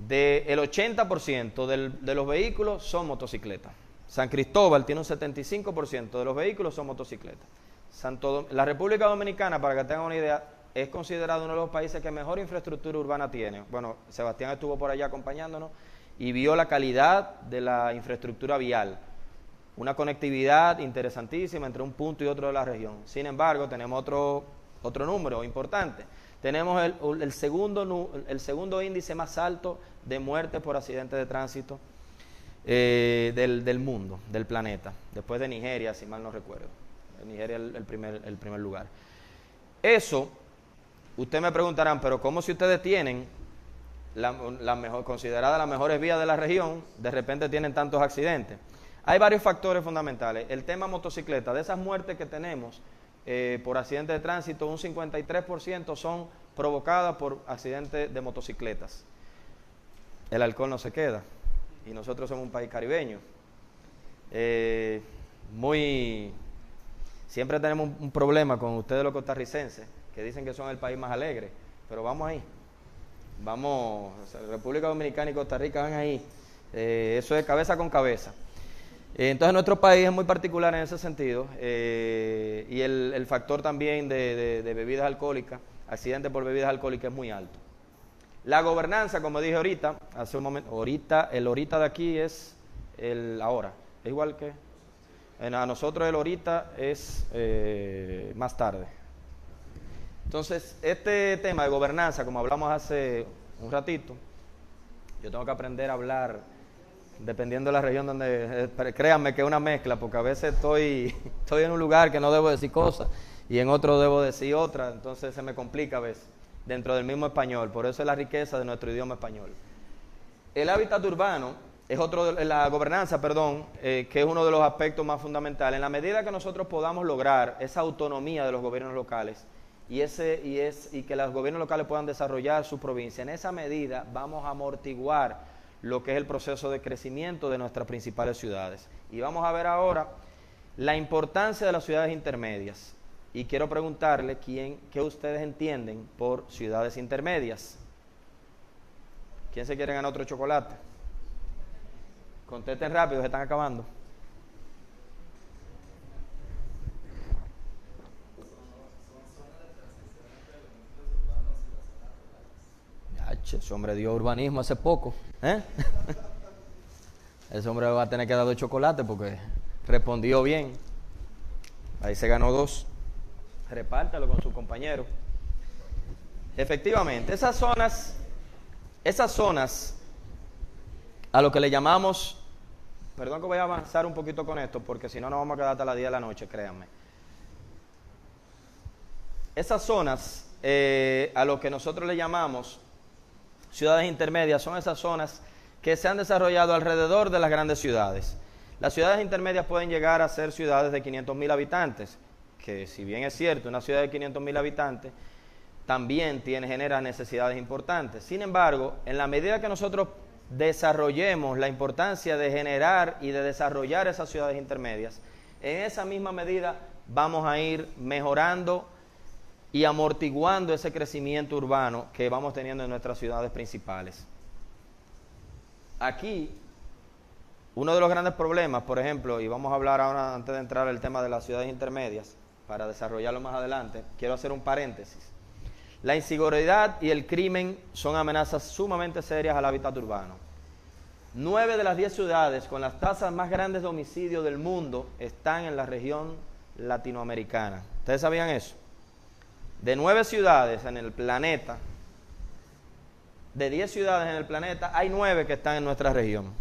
el 80% de los vehículos son motocicletas. San Cristóbal tiene un 75% de los vehículos son motocicletas. La República Dominicana, para que tengan una idea, es considerado uno de los países que mejor infraestructura urbana tiene. Bueno, Sebastián estuvo por allá acompañándonos y vio la calidad de la infraestructura vial. Una conectividad interesantísima entre un punto y otro de la región. Sin embargo, tenemos otro número importante. Tenemos el segundo índice más alto de muertes por accidentes de tránsito del mundo, del planeta, después de Nigeria, si mal no recuerdo. Nigeria es el primer lugar. Eso, ustedes me preguntarán, pero ¿cómo si ustedes tienen considerada las mejores vías de la región, de repente tienen tantos accidentes? Hay varios factores fundamentales. El tema motocicleta, de esas muertes que tenemos por accidentes de tránsito, un 53% son provocadas por accidentes de motocicletas. El alcohol no se queda y nosotros somos un país caribeño. Siempre tenemos un problema con ustedes los costarricenses, que dicen que son el país más alegre, pero vamos ahí. República Dominicana y Costa Rica van ahí. Eso es cabeza con cabeza. Entonces nuestro país es muy particular en ese sentido y el factor también de bebidas alcohólicas, accidentes por bebidas alcohólicas es muy alto. La gobernanza, como dije ahorita, hace un momento, el ahorita de aquí es el ahora, es igual que a nosotros el ahorita es más tarde. Entonces este tema de gobernanza, como hablamos hace un ratito, yo tengo que aprender a hablar dependiendo de la región donde, créanme que es una mezcla, porque a veces estoy en un lugar que no debo decir cosas y en otro debo decir otra, entonces se me complica a veces dentro del mismo español, por eso es la riqueza de nuestro idioma español. El hábitat urbano es la gobernanza, que es uno de los aspectos más fundamentales. En la medida que nosotros podamos lograr esa autonomía de los gobiernos locales y que los gobiernos locales puedan desarrollar su provincia, en esa medida vamos a amortiguar lo que es el proceso de crecimiento de nuestras principales ciudades. Y vamos a ver ahora la importancia de las ciudades intermedias. Y quiero preguntarle qué ustedes entienden por ciudades intermedias. ¿Quién se quiere ganar otro chocolate? Contesten rápido, se están acabando. Ese hombre dio urbanismo hace poco, Ese hombre va a tener que dar 2 chocolates porque respondió bien. Ahí se ganó 2. Repártalo con su compañero. Efectivamente, esas zonas a lo que le llamamos, perdón que voy a avanzar un poquito con esto porque si no nos vamos a quedar hasta las 10 de la noche, créanme. Esas zonas a lo que nosotros le llamamos ciudades intermedias son esas zonas que se han desarrollado alrededor de las grandes ciudades. Las ciudades intermedias pueden llegar a ser ciudades de 500,000 habitantes, que si bien es cierto, una ciudad de 500,000 habitantes también genera necesidades importantes. Sin embargo, en la medida que nosotros desarrollemos la importancia de generar y de desarrollar esas ciudades intermedias, en esa misma medida vamos a ir mejorando y amortiguando ese crecimiento urbano que vamos teniendo en nuestras ciudades principales. Aquí, uno de los grandes problemas, por ejemplo, y vamos a hablar ahora antes de entrar al tema de las ciudades intermedias, para desarrollarlo más adelante, quiero hacer un paréntesis. La inseguridad y el crimen son amenazas sumamente serias al hábitat urbano. 9 de las 10 ciudades con las tasas más grandes de homicidio del mundo están en la región latinoamericana. ¿Ustedes sabían eso? De 9 ciudades en el planeta, de 10 ciudades en el planeta, hay 9 que están en nuestra región.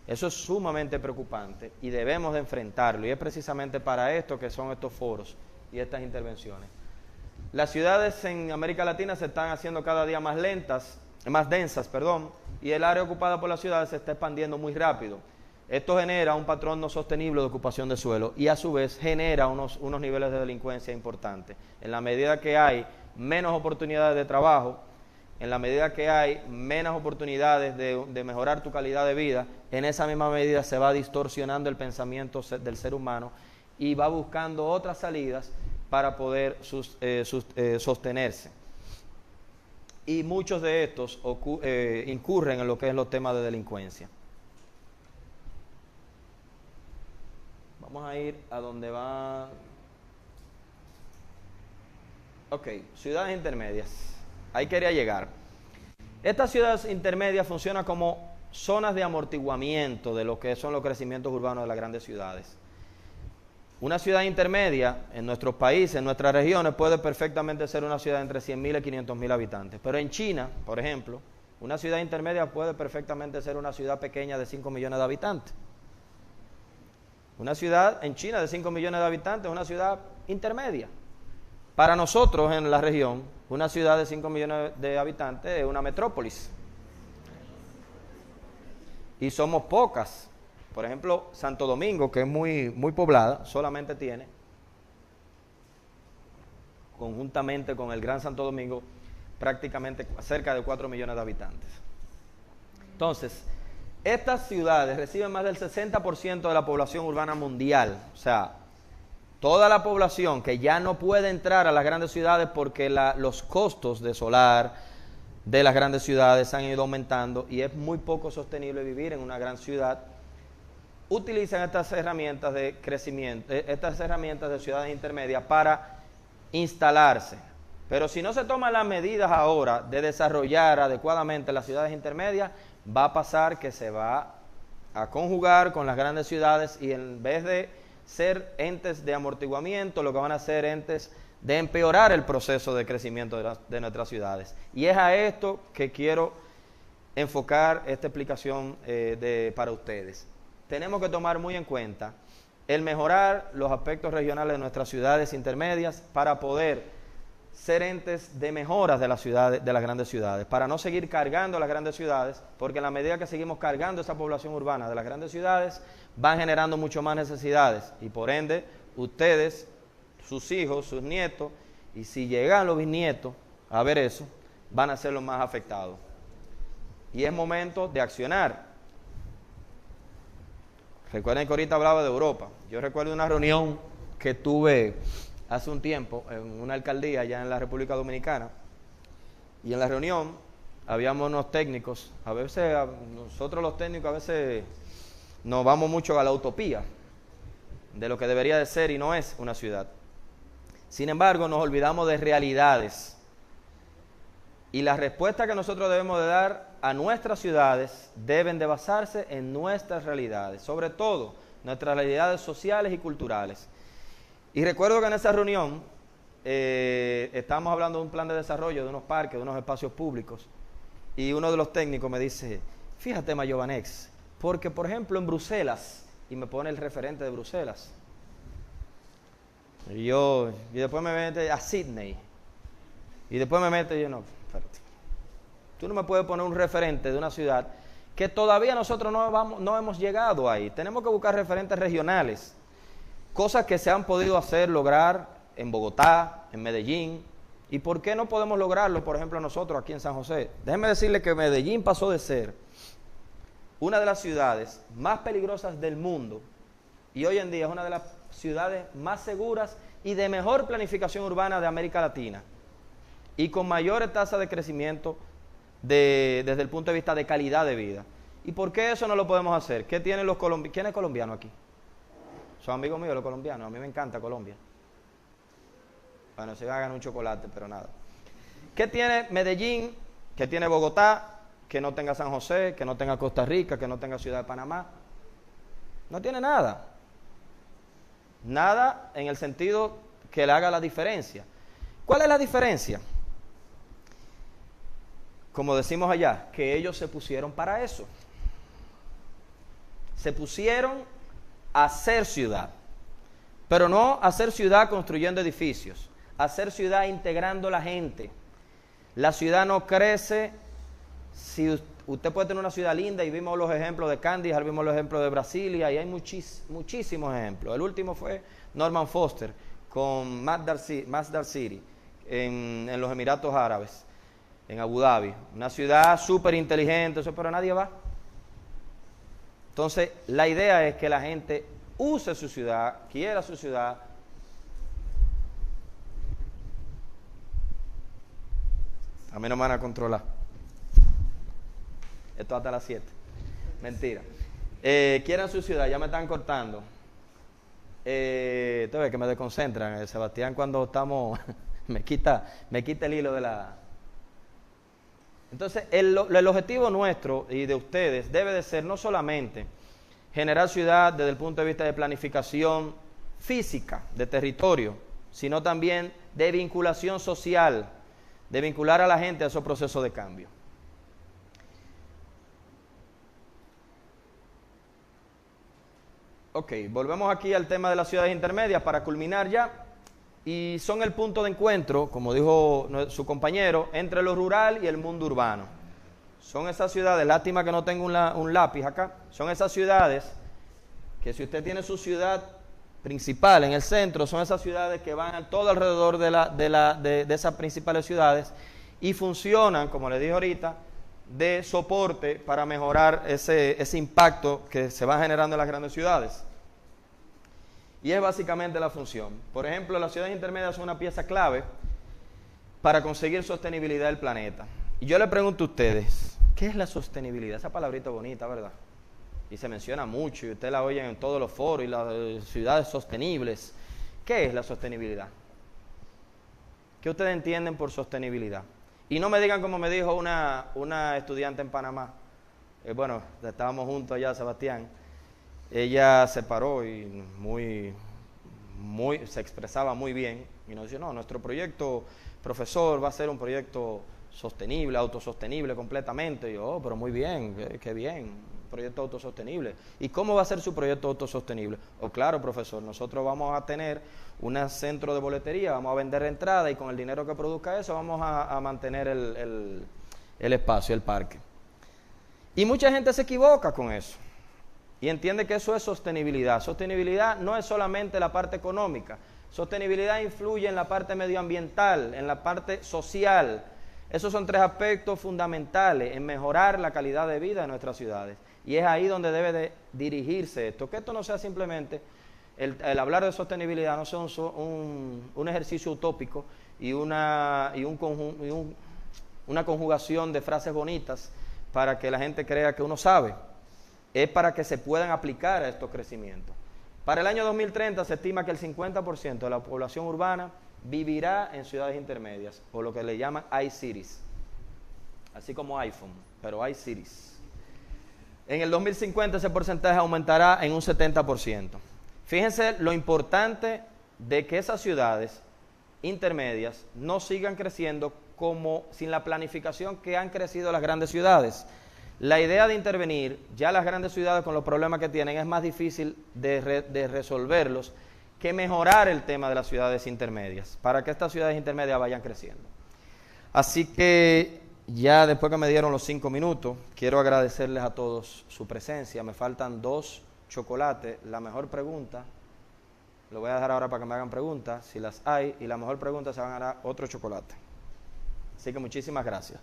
Eso es sumamente preocupante y debemos de enfrentarlo, y es precisamente para esto que son estos foros y estas intervenciones. Las ciudades en América Latina se están haciendo cada día más densas, y el área ocupada por las ciudades se está expandiendo muy rápido. Esto genera un patrón no sostenible de ocupación de suelo y a su vez genera unos niveles de delincuencia importantes. En la medida que hay menos oportunidades de trabajo, en la medida que hay menos oportunidades de mejorar tu calidad de vida, en esa misma medida se va distorsionando el pensamiento del ser humano y va buscando otras salidas para poder sostenerse. Y muchos de estos incurren en lo que es los temas de delincuencia. Vamos a ir a donde va... Ok, ciudades intermedias. Ahí quería llegar. Estas ciudades intermedias funcionan como zonas de amortiguamiento de lo que son los crecimientos urbanos de las grandes ciudades. Una ciudad intermedia en nuestros países, en nuestras regiones, puede perfectamente ser una ciudad entre 100.000 y 500.000 habitantes. Pero en China, por ejemplo, una ciudad intermedia puede perfectamente ser una ciudad pequeña de 5 millones de habitantes. Una ciudad en China de 5 millones de habitantes es una ciudad intermedia. Para nosotros en la región, una ciudad de 5 millones de habitantes es una metrópolis. Y somos pocas. Por ejemplo, Santo Domingo, que es muy poblada, solamente tiene, conjuntamente con el Gran Santo Domingo, prácticamente cerca de 4 millones de habitantes. Entonces, estas ciudades reciben más del 60% de la población urbana mundial. O sea, toda la población que ya no puede entrar a las grandes ciudades porque los costos de solar de las grandes ciudades han ido aumentando y es muy poco sostenible vivir en una gran ciudad, utilizan estas herramientas de crecimiento, estas herramientas de ciudades intermedias para instalarse. Pero si no se toman las medidas ahora de desarrollar adecuadamente las ciudades intermedias, va a pasar que se va a conjugar con las grandes ciudades y en vez de ser entes de amortiguamiento, lo que van a ser entes de empeorar el proceso de crecimiento de nuestras ciudades. Y es a esto que quiero enfocar esta explicación para ustedes. Tenemos que tomar muy en cuenta el mejorar los aspectos regionales de nuestras ciudades intermedias para poder ser entes de mejoras de las grandes ciudades, para no seguir cargando las grandes ciudades, porque en la medida que seguimos cargando esa población urbana de las grandes ciudades, van generando mucho más necesidades y por ende ustedes, sus hijos, sus nietos, y si llegan los bisnietos a ver eso, van a ser los más afectados. Y es momento de accionar. Recuerden que ahorita hablaba de Europa. Yo recuerdo una reunión que tuve hace un tiempo en una alcaldía allá en la República Dominicana, y en la reunión habíamos unos técnicos. A veces nosotros los técnicos a veces nos vamos mucho a la utopía de lo que debería de ser y no es una ciudad. Sin embargo, nos olvidamos de realidades y las respuestas que nosotros debemos de dar a nuestras ciudades deben de basarse en nuestras realidades, sobre todo nuestras realidades sociales y culturales. Y recuerdo que en esa reunión estábamos hablando de un plan de desarrollo de unos parques, de unos espacios públicos, y uno de los técnicos me dice, fíjate Mayobanex, porque por ejemplo en Bruselas, y me pone el referente de Bruselas, y después me mete a Sydney, y después me mete, y yo no, espérate, tú no me puedes poner un referente de una ciudad que todavía nosotros no hemos llegado ahí. Tenemos que buscar referentes regionales, cosas que se han podido lograr en Bogotá, en Medellín. ¿Y por qué no podemos lograrlo, por ejemplo, nosotros aquí en San José? Déjenme decirle que Medellín pasó de ser una de las ciudades más peligrosas del mundo y hoy en día es una de las ciudades más seguras y de mejor planificación urbana de América Latina y con mayores tasas de crecimiento desde el punto de vista de calidad de vida. ¿Y por qué eso no lo podemos hacer? ¿Qué tienen los colombianos? ¿Quién es colombiano aquí? Son amigos míos los colombianos, a mí me encanta Colombia. Bueno, se hagan un chocolate, pero nada. ¿Qué tiene Medellín? ¿Qué tiene Bogotá? Que no tenga San José, que no tenga Costa Rica, que no tenga Ciudad de Panamá. No tiene nada. Nada en el sentido que le haga la diferencia. ¿Cuál es la diferencia? como decimos allá, que ellos se pusieron para eso. Se pusieron a hacer ciudad, pero no hacer ciudad construyendo edificios, hacer ciudad integrando la gente. La ciudad no crece si usted puede tener una ciudad linda, y vimos los ejemplos de Candy, vimos los ejemplos de Brasilia, y hay muchísimos ejemplos. El último fue Norman Foster con Masdar City en los Emiratos Árabes, en Abu Dhabi. Una ciudad súper inteligente, pero nadie va. Entonces, la idea es que la gente use su ciudad, quiera su ciudad. A mí no me van a controlar. Esto hasta las 7. Mentira. Quieran su ciudad, ya me están cortando. Entonces, que me desconcentran. Sebastián, cuando estamos, me quita el hilo de la... Entonces, el objetivo nuestro y de ustedes debe de ser no solamente generar ciudad desde el punto de vista de planificación física, de territorio, sino también de vinculación social, de vincular a la gente a esos procesos de cambio. Ok, volvemos aquí al tema de las ciudades intermedias para culminar ya. Y son el punto de encuentro, como dijo su compañero, entre lo rural y el mundo urbano. Son esas ciudades, lástima que no tengo un lápiz acá, son esas ciudades que si usted tiene su ciudad principal en el centro, son esas ciudades que van todo alrededor de esas principales ciudades y funcionan, como les dije ahorita, de soporte para mejorar ese impacto que se va generando en las grandes ciudades. Y es básicamente la función. Por ejemplo, las ciudades intermedias son una pieza clave para conseguir sostenibilidad del planeta. Y yo le pregunto a ustedes, ¿qué es la sostenibilidad? Esa palabrita bonita, ¿verdad? Y se menciona mucho, y usted la oye en todos los foros, y las ciudades sostenibles. ¿Qué es la sostenibilidad? ¿Qué ustedes entienden por sostenibilidad? Y no me digan como me dijo una estudiante en Panamá. Bueno, estábamos juntos allá, Sebastián. Ella se paró y se expresaba muy bien. Y nos dijo, no, nuestro proyecto, profesor, va a ser un proyecto sostenible, autosostenible completamente. Y yo, pero muy bien, qué bien, proyecto autosostenible. ¿Y cómo va a ser su proyecto autosostenible? Claro, profesor, nosotros vamos a tener un centro de boletería, vamos a vender entrada y con el dinero que produzca eso vamos a mantener el espacio, el parque. Y mucha gente se equivoca con eso y entiende que eso es sostenibilidad. Sostenibilidad no es solamente la parte económica, sostenibilidad influye en la parte medioambiental, en la parte social. Esos son tres aspectos fundamentales en mejorar la calidad de vida de nuestras ciudades. Y es ahí donde debe de dirigirse esto. Que esto no sea simplemente, el hablar de sostenibilidad no sea un ejercicio utópico y una conjugación de frases bonitas para que la gente crea que uno sabe. Es para que se puedan aplicar a estos crecimientos. Para el año 2030 se estima que el 50% de la población urbana vivirá en ciudades intermedias, o lo que le llaman iCities, así como iPhone, pero iCities. En el 2050 ese porcentaje aumentará en un 70%. Fíjense lo importante de que esas ciudades intermedias no sigan creciendo como sin la planificación que han crecido las grandes ciudades. La idea de intervenir, ya las grandes ciudades con los problemas que tienen es más difícil de resolverlos que mejorar el tema de las ciudades intermedias, para que estas ciudades intermedias vayan creciendo. Así que ya después que me dieron los 5 minutos, quiero agradecerles a todos su presencia. Me faltan 2 chocolates. La mejor pregunta, lo voy a dejar ahora para que me hagan preguntas, si las hay, y la mejor pregunta se van a dar otro chocolate. Así que muchísimas gracias.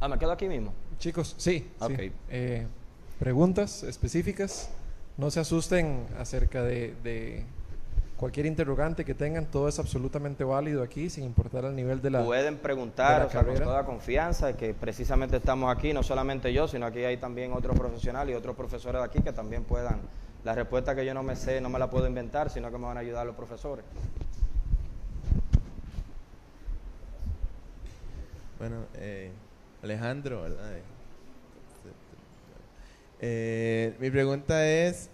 ¿Me quedo aquí mismo? Chicos, sí. Okay. Sí. Preguntas específicas. No se asusten acerca de cualquier interrogante que tengan. Todo es absolutamente válido aquí, sin importar el nivel de la pueden preguntar, o sea, con toda confianza, que precisamente estamos aquí, no solamente yo, sino aquí hay también otros profesionales y otros profesores de aquí que también puedan. La respuesta que yo no me sé, no me la puedo inventar, sino que me van a ayudar los profesores. Bueno, Alejandro, ¿verdad? Mi pregunta es,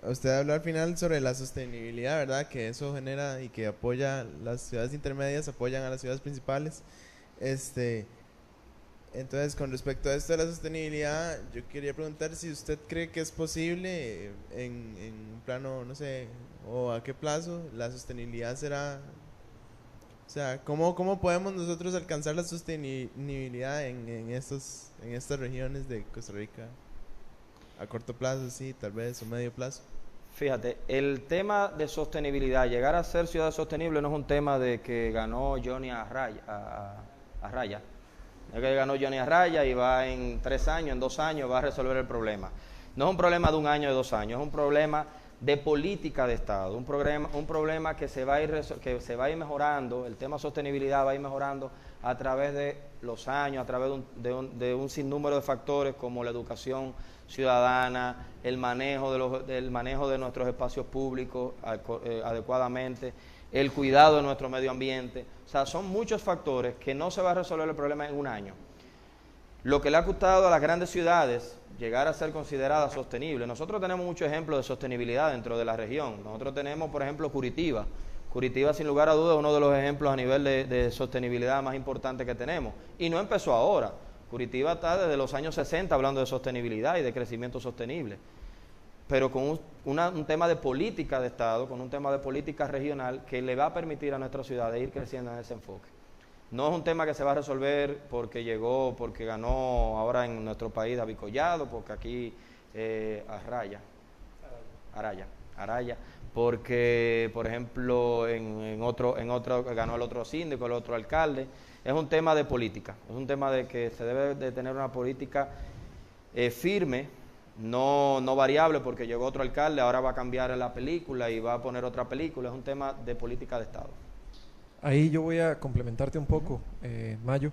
usted habló al final sobre la sostenibilidad, ¿verdad? Que eso genera y que apoya las ciudades intermedias, apoyan a las ciudades principales. Entonces, con respecto a esto de la sostenibilidad, yo quería preguntar si usted cree que es posible en un plano, no sé, o a qué plazo la sostenibilidad será. O sea, ¿cómo podemos nosotros alcanzar la sostenibilidad en estas regiones de Costa Rica? A corto plazo, sí, tal vez, o medio plazo. Fíjate, el tema de sostenibilidad, llegar a ser ciudad sostenible no es un tema de que ganó Johnny Arraya. Es que ganó Johnny Arraya y va en 3 años, en 2 años, va a resolver el problema. No es un problema de 1 año, de 2 años, es un problema de política de Estado, un problema que se va a ir mejorando. El tema sostenibilidad va a ir mejorando a través de los años, a través de un sinnúmero de factores como la educación ciudadana, el manejo de nuestros espacios públicos adecuadamente, el cuidado de nuestro medio ambiente. O sea, son muchos factores que no se va a resolver el problema en 1 año. Lo que le ha costado a las grandes ciudades llegar a ser consideradas sostenibles. Nosotros tenemos muchos ejemplos de sostenibilidad dentro de la región. Nosotros tenemos, por ejemplo, Curitiba. Curitiba, sin lugar a dudas, es uno de los ejemplos a nivel de sostenibilidad más importante que tenemos. Y no empezó ahora. Curitiba está desde los años 60 hablando de sostenibilidad y de crecimiento sostenible. Pero con un tema de política de Estado, con un tema de política regional que le va a permitir a nuestra ciudad ir creciendo en ese enfoque. No es un tema que se va a resolver porque ganó ahora en nuestro país David Collado, porque aquí Araya, porque por ejemplo en otro ganó el otro síndico, el otro alcalde. Es un tema de política, es un tema de que se debe de tener una política firme, no variable, porque llegó otro alcalde, ahora va a cambiar la película y va a poner otra película. Es un tema de política de Estado. Ahí yo voy a complementarte un poco, Mayo.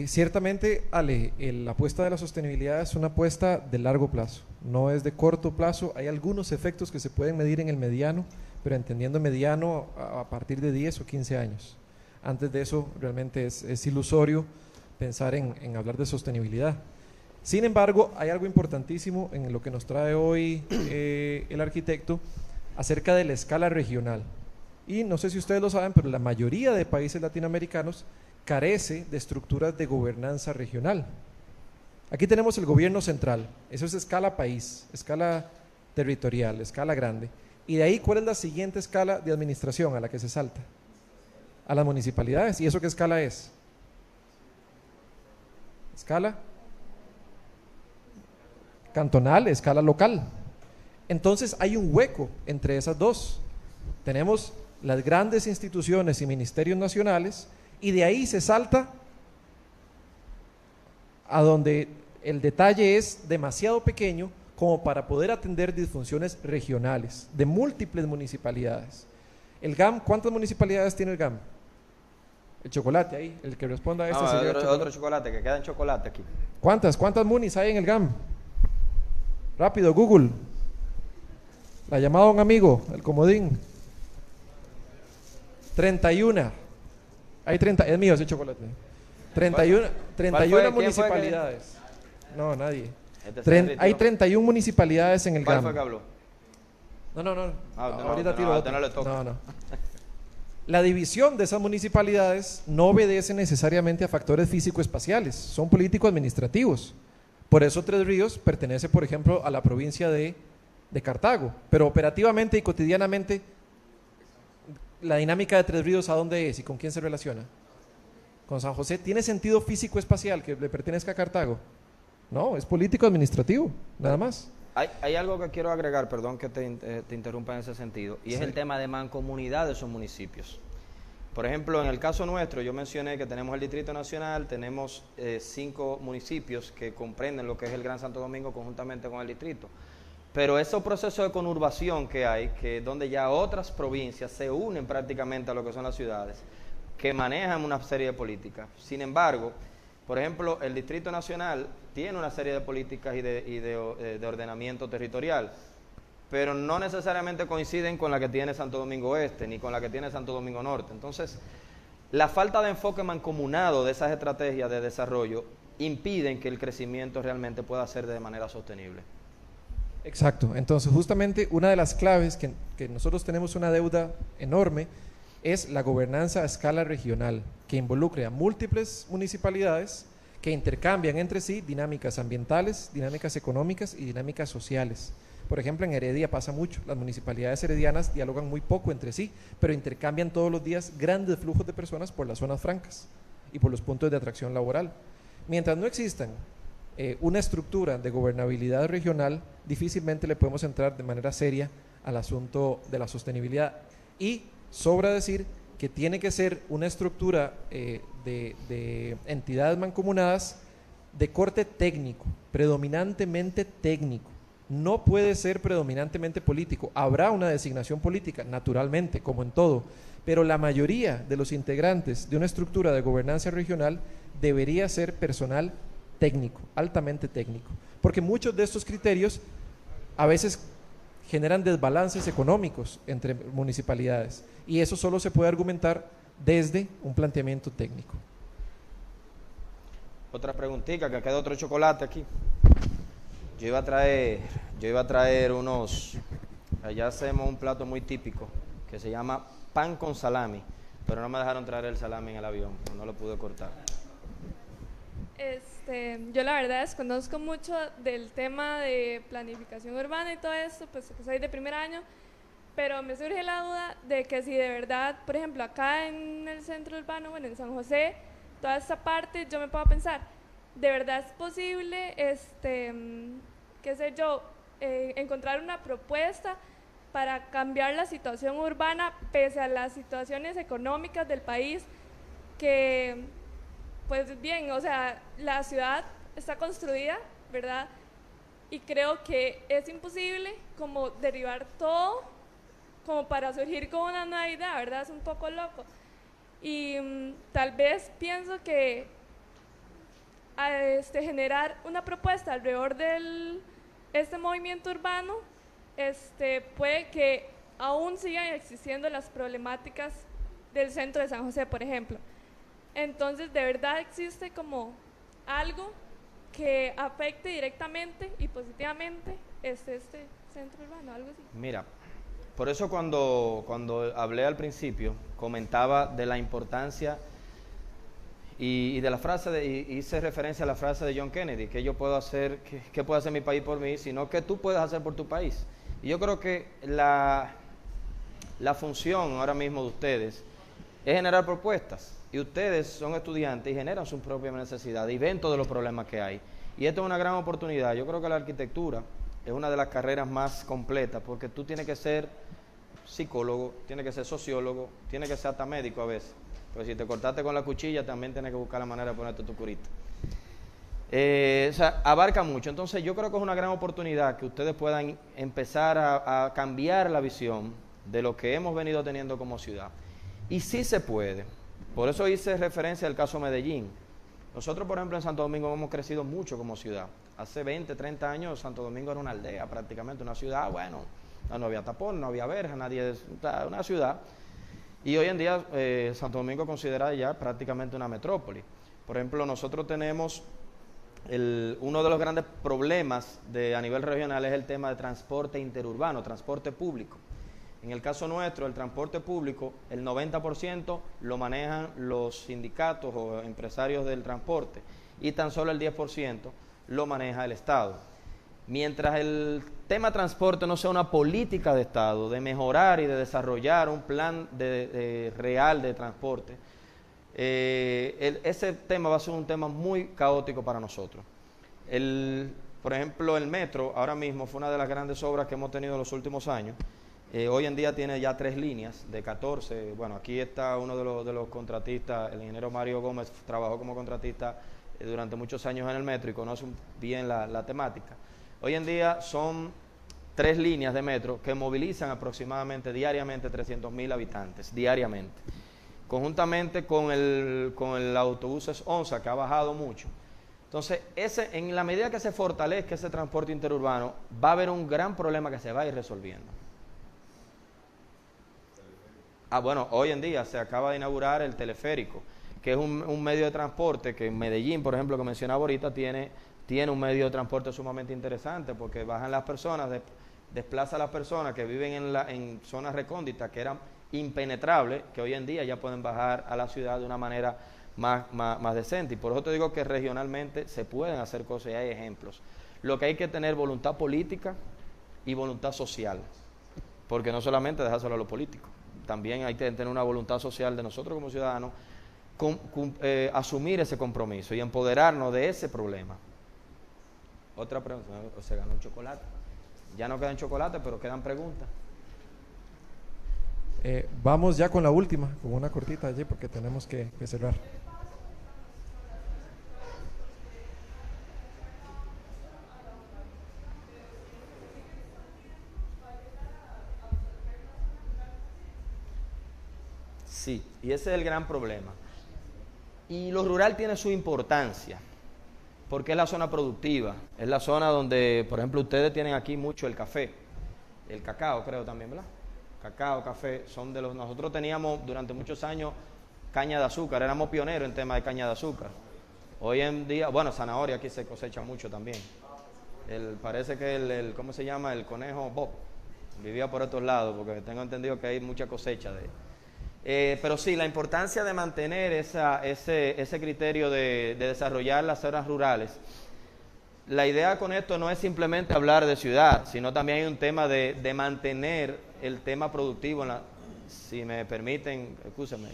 Ciertamente, Ale, la apuesta de la sostenibilidad es una apuesta de largo plazo, no es de corto plazo. Hay algunos efectos que se pueden medir en el mediano, pero entendiendo mediano a partir de 10 o 15 años. Antes de eso, realmente es ilusorio pensar en hablar de sostenibilidad. Sin embargo, hay algo importantísimo en lo que nos trae hoy el arquitecto acerca de la escala regional. Y no sé si ustedes lo saben, pero la mayoría de países latinoamericanos carece de estructuras de gobernanza regional. Aquí tenemos el gobierno central, eso es escala país, escala territorial, escala grande. Y de ahí, ¿cuál es la siguiente escala de administración a la que se salta? A las municipalidades. ¿Y eso qué escala es? Escala cantonal, escala local. Entonces hay un hueco entre esas dos. Tenemos las grandes instituciones y ministerios nacionales, y de ahí se salta a donde el detalle es demasiado pequeño como para poder atender disfunciones regionales de múltiples municipalidades. El GAM, ¿cuántas municipalidades tiene el GAM? El chocolate ahí, el que responda a este sería otro chocolate, que queda en chocolate aquí. ¿Cuántas munis hay en el GAM? Rápido, Google. La llamada a un amigo, el comodín. 31. Hay 30, es mío ese chocolate. 31 municipalidades. No, nadie. Hay 31 municipalidades en el GAM. ¿Cuál fue que habló? No. Ahorita tiro otro. No. La división de esas municipalidades no obedece necesariamente a factores físico-espaciales, son político-administrativos. Por eso Tres Ríos pertenece, por ejemplo, a la provincia de Cartago, pero operativamente y cotidianamente, la dinámica de Tres Ríos, ¿a dónde es y con quién se relaciona? Con San José. ¿Tiene sentido físico-espacial que le pertenezca a Cartago? No, es político-administrativo, nada más. Hay algo que quiero agregar, perdón que te interrumpa en ese sentido, y es el tema de mancomunidad de esos municipios. Por ejemplo, en el caso nuestro, yo mencioné que tenemos el Distrito Nacional, tenemos 5 municipios que comprenden lo que es el Gran Santo Domingo conjuntamente con el distrito. Pero esos procesos de conurbación que hay, donde ya otras provincias se unen prácticamente a lo que son las ciudades, que manejan una serie de políticas. Sin embargo, por ejemplo, el Distrito Nacional tiene una serie de políticas y de ordenamiento territorial, pero no necesariamente coinciden con la que tiene Santo Domingo Oeste, ni con la que tiene Santo Domingo Norte. Entonces, la falta de enfoque mancomunado de esas estrategias de desarrollo impiden que el crecimiento realmente pueda ser de manera sostenible. Exacto. Entonces, justamente una de las claves que nosotros tenemos una deuda enorme es la gobernanza a escala regional, que involucre a múltiples municipalidades que intercambian entre sí dinámicas ambientales, dinámicas económicas y dinámicas sociales. Por ejemplo, en Heredia pasa mucho, las municipalidades heredianas dialogan muy poco entre sí, pero intercambian todos los días grandes flujos de personas por las zonas francas y por los puntos de atracción laboral. Mientras no existan una estructura de gobernabilidad regional, difícilmente le podemos entrar de manera seria al asunto de la sostenibilidad. Y sobra decir que tiene que ser una estructura de entidades mancomunadas de corte técnico, predominantemente técnico. No puede ser predominantemente político. Habrá una designación política, naturalmente, como en todo, pero la mayoría de los integrantes de una estructura de gobernanza regional debería ser personal técnico, altamente técnico, porque muchos de estos criterios a veces generan desbalances económicos entre municipalidades y eso solo se puede argumentar desde un planteamiento técnico. Otra preguntita, que queda otro chocolate aquí. Yo iba a traer unos, allá hacemos un plato muy típico que se llama pan con salami, pero no me dejaron traer el salami en el avión, no lo pude cortar. Yo la verdad desconozco mucho del tema de planificación urbana y todo esto, pues que soy de primer año, pero me surge la duda de que si de verdad, por ejemplo, acá en el centro urbano, bueno, en San José, toda esta parte, yo me puedo pensar, ¿de verdad es posible, qué sé yo, encontrar una propuesta para cambiar la situación urbana pese a las situaciones económicas del país que, pues bien, o sea, la ciudad está construida, ¿verdad? Y creo que es imposible como derribar todo como para surgir con una nueva idea, ¿verdad? Es un poco loco. Y tal vez pienso que generar una propuesta alrededor de este movimiento urbano puede que aún sigan existiendo las problemáticas del centro de San José, por ejemplo. Entonces, ¿de verdad existe como algo que afecte directamente y positivamente este centro urbano, algo así? Mira, por eso cuando hablé al principio, comentaba de la importancia y de la frase, hice referencia a la frase de John Kennedy, que yo puedo hacer, que puede hacer mi país por mí, sino que tú puedes hacer por tu país. Y yo creo que la función ahora mismo de ustedes es generar propuestas. Y ustedes son estudiantes y generan sus propias necesidades y ven todos los problemas que hay. Y esto es una gran oportunidad. Yo creo que la arquitectura es una de las carreras más completas porque tú tienes que ser psicólogo, tienes que ser sociólogo, tienes que ser hasta médico a veces. Pero si te cortaste con la cuchilla también tienes que buscar la manera de ponerte tu curita. O sea, abarca mucho. Entonces yo creo que es una gran oportunidad que ustedes puedan empezar a cambiar la visión de lo que hemos venido teniendo como ciudad. Y sí se puede. Por eso hice referencia al caso Medellín. Nosotros, por ejemplo, en Santo Domingo hemos crecido mucho como ciudad. Hace 20, 30 años Santo Domingo era una aldea prácticamente, una ciudad, bueno, no había tapón, no había verja, una ciudad. Y hoy en día Santo Domingo es considerada ya prácticamente una metrópoli. Por ejemplo, nosotros tenemos uno de los grandes problemas a nivel regional es el tema de transporte interurbano, transporte público. En el caso nuestro, el transporte público, el 90% lo manejan los sindicatos o empresarios del transporte y tan solo el 10% lo maneja el Estado. Mientras el tema transporte no sea una política de Estado, de mejorar y de desarrollar un plan real de transporte, ese tema va a ser un tema muy caótico para nosotros. Por ejemplo, el metro ahora mismo fue una de las grandes obras que hemos tenido en los últimos años. Hoy en día tiene ya 3 líneas de 14. Bueno, aquí está uno de los contratistas, el ingeniero Mario Gómez, trabajó como contratista durante muchos años en el metro y conoce bien la temática. Hoy en día son 3 líneas de metro que movilizan aproximadamente diariamente 300.000 habitantes, diariamente. Conjuntamente con el autobuses ONSA, que ha bajado mucho. Entonces, en la medida que se fortalezca ese transporte interurbano, va a haber un gran problema que se va a ir resolviendo. Bueno, hoy en día se acaba de inaugurar el teleférico, que es un medio de transporte, que en Medellín, por ejemplo, que mencionaba ahorita, tiene un medio de transporte sumamente interesante, porque bajan las personas, desplaza a las personas que viven en zonas recónditas, que eran impenetrables, que hoy en día ya pueden bajar a la ciudad de una manera más decente. Y por eso te digo que regionalmente se pueden hacer cosas y hay ejemplos. Lo que hay que tener voluntad política y voluntad social, porque no solamente dejárselo a los políticos, también hay que tener una voluntad social de nosotros como ciudadanos, asumir ese compromiso y empoderarnos de ese problema. Otra pregunta, se ganó un chocolate. Ya no quedan chocolate, pero quedan preguntas. Vamos ya con la última, con una cortita allí porque tenemos que cerrar. Sí, y ese es el gran problema. Y lo rural tiene su importancia, porque es la zona productiva, es la zona donde, por ejemplo, ustedes tienen aquí mucho el café, el cacao creo también, ¿verdad? Cacao, café, nosotros teníamos durante muchos años caña de azúcar, éramos pioneros en tema de caña de azúcar. Hoy en día, bueno, zanahoria aquí se cosecha mucho también. Parece que ¿cómo se llama? El conejo Bob vivía por estos lados, porque tengo entendido que hay mucha cosecha pero sí, la importancia de mantener ese criterio de desarrollar las zonas rurales. La idea con esto no es simplemente hablar de ciudad, sino también hay un tema de mantener el tema productivo, si me permiten, excúsenme,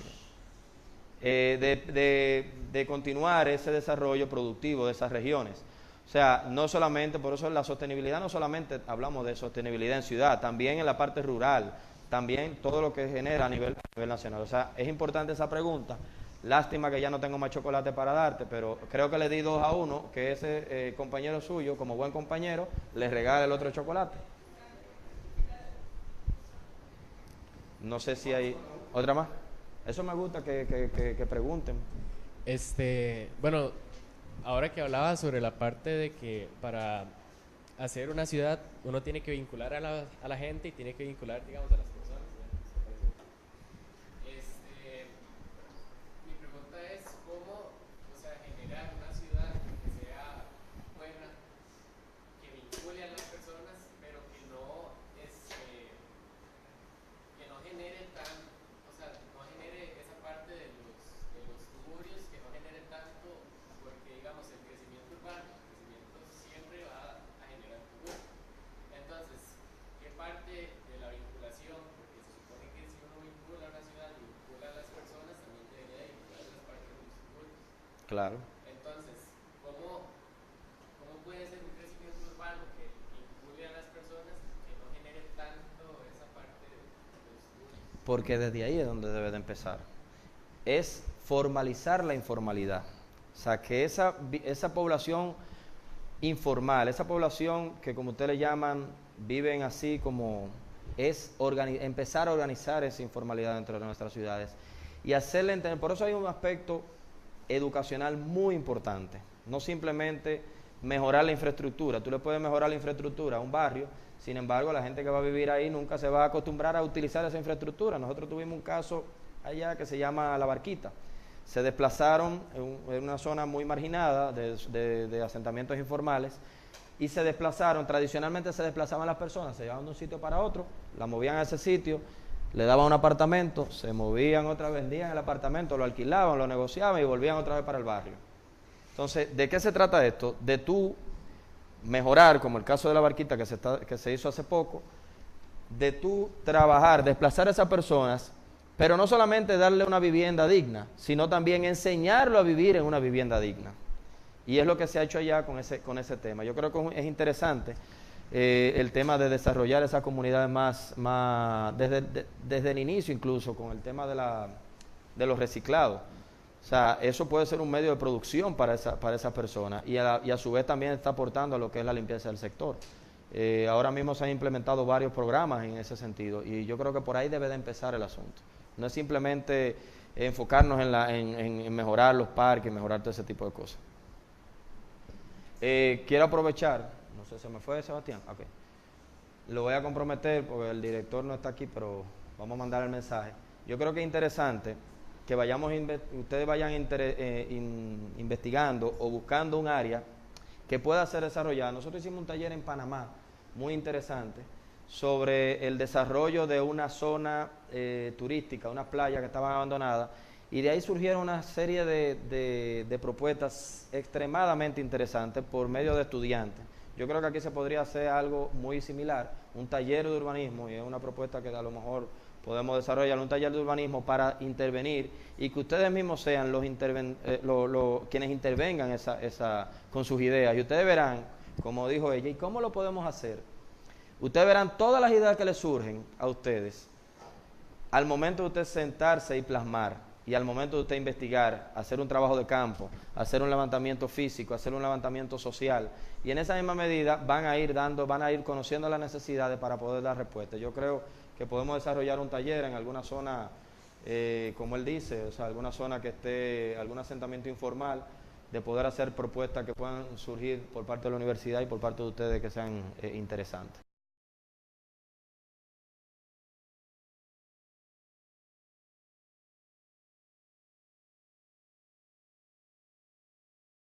de continuar ese desarrollo productivo de esas regiones. O sea, no solamente, por eso la sostenibilidad, no solamente hablamos de sostenibilidad en ciudad, también en la parte rural, también todo lo que genera a nivel nacional. O sea, es importante esa pregunta. Lástima que ya no tengo más chocolate para darte, pero creo que le di 2-1, que ese compañero suyo, como buen compañero, le regala el otro chocolate. No sé si hay otra más. Eso me gusta que pregunten. Bueno, ahora que hablaba sobre la parte de que para hacer una ciudad uno tiene que vincular a la gente y tiene que vincular, digamos, a las personas. Mi pregunta es cómo, o sea, generar una ciudad que sea buena, que vincule a las personas, pero que no genere o sea, no genere esa parte de los tuburios, que no genere tanto, porque digamos el crecimiento urbano, siempre va a generar tuburios. Entonces, ¿qué parte de la vinculación? Porque se supone que si uno vincula a una ciudad y vincula a las personas, también debería vincular las partes de los tuburios. Claro. Entonces, ¿cómo puede ser un crecimiento urbano que vincule a las personas que no genere tanto esa parte de los tuburios? Porque desde ahí es donde debe de empezar. Es formalizar la informalidad. O sea, que esa población informal, esa población que como ustedes le llaman, viven así como es empezar a organizar esa informalidad dentro de nuestras ciudades y hacerle entender. Por eso hay un aspecto educacional muy importante, no simplemente mejorar la infraestructura. Tú le puedes mejorar la infraestructura a un barrio, sin embargo la gente que va a vivir ahí nunca se va a acostumbrar a utilizar esa infraestructura. Nosotros tuvimos un caso allá que se llama La Barquita. Se desplazaron en una zona muy marginada de asentamientos informales y se desplazaron. Tradicionalmente se desplazaban las personas, se llevaban de un sitio para otro, la movían a ese sitio, le daban un apartamento, se movían otra vez, vendían el apartamento, lo alquilaban, lo negociaban y volvían otra vez para el barrio. Entonces, ¿de qué se trata esto? De tú mejorar, como el caso de La Barquita que se hizo hace poco, de tú trabajar, desplazar a esas personas, pero no solamente darle una vivienda digna, sino también enseñarlo a vivir en una vivienda digna. Y es lo que se ha hecho allá con ese tema. Yo creo que es interesante el tema de desarrollar esas comunidades más desde el inicio, incluso con el tema de los reciclados. O sea, eso puede ser un medio de producción para esa persona y a su vez también está aportando a lo que es la limpieza del sector. Ahora mismo se han implementado varios programas en ese sentido y yo creo que por ahí debe de empezar el asunto. No es simplemente enfocarnos en mejorar los parques, mejorar todo ese tipo de cosas. Quiero aprovechar, no sé, ¿se me fue Sebastián? Okay. Lo voy a comprometer porque el director no está aquí, pero vamos a mandar el mensaje. Yo creo que es interesante que ustedes vayan investigando o buscando un área que pueda ser desarrollada. Nosotros hicimos un taller en Panamá muy interesante sobre el desarrollo de una zona turística, una playa que estaban abandonadas, y de ahí surgieron una serie de propuestas extremadamente interesantes por medio de estudiantes. Yo creo que aquí se podría hacer algo muy similar, un taller de urbanismo, y es una propuesta que a lo mejor podemos desarrollar, un taller de urbanismo para intervenir y que ustedes mismos sean quienes intervengan con sus ideas. Y ustedes verán, como dijo ella, ¿y cómo lo podemos hacer? Ustedes verán todas las ideas que les surgen a ustedes al momento de usted sentarse y plasmar, y al momento de usted investigar, hacer un trabajo de campo, hacer un levantamiento físico, hacer un levantamiento social, y en esa misma medida van a ir conociendo las necesidades para poder dar respuesta. Yo creo que podemos desarrollar un taller en alguna zona, como él dice, o sea, alguna zona que esté, algún asentamiento informal, de poder hacer propuestas que puedan surgir por parte de la universidad y por parte de ustedes que sean interesantes.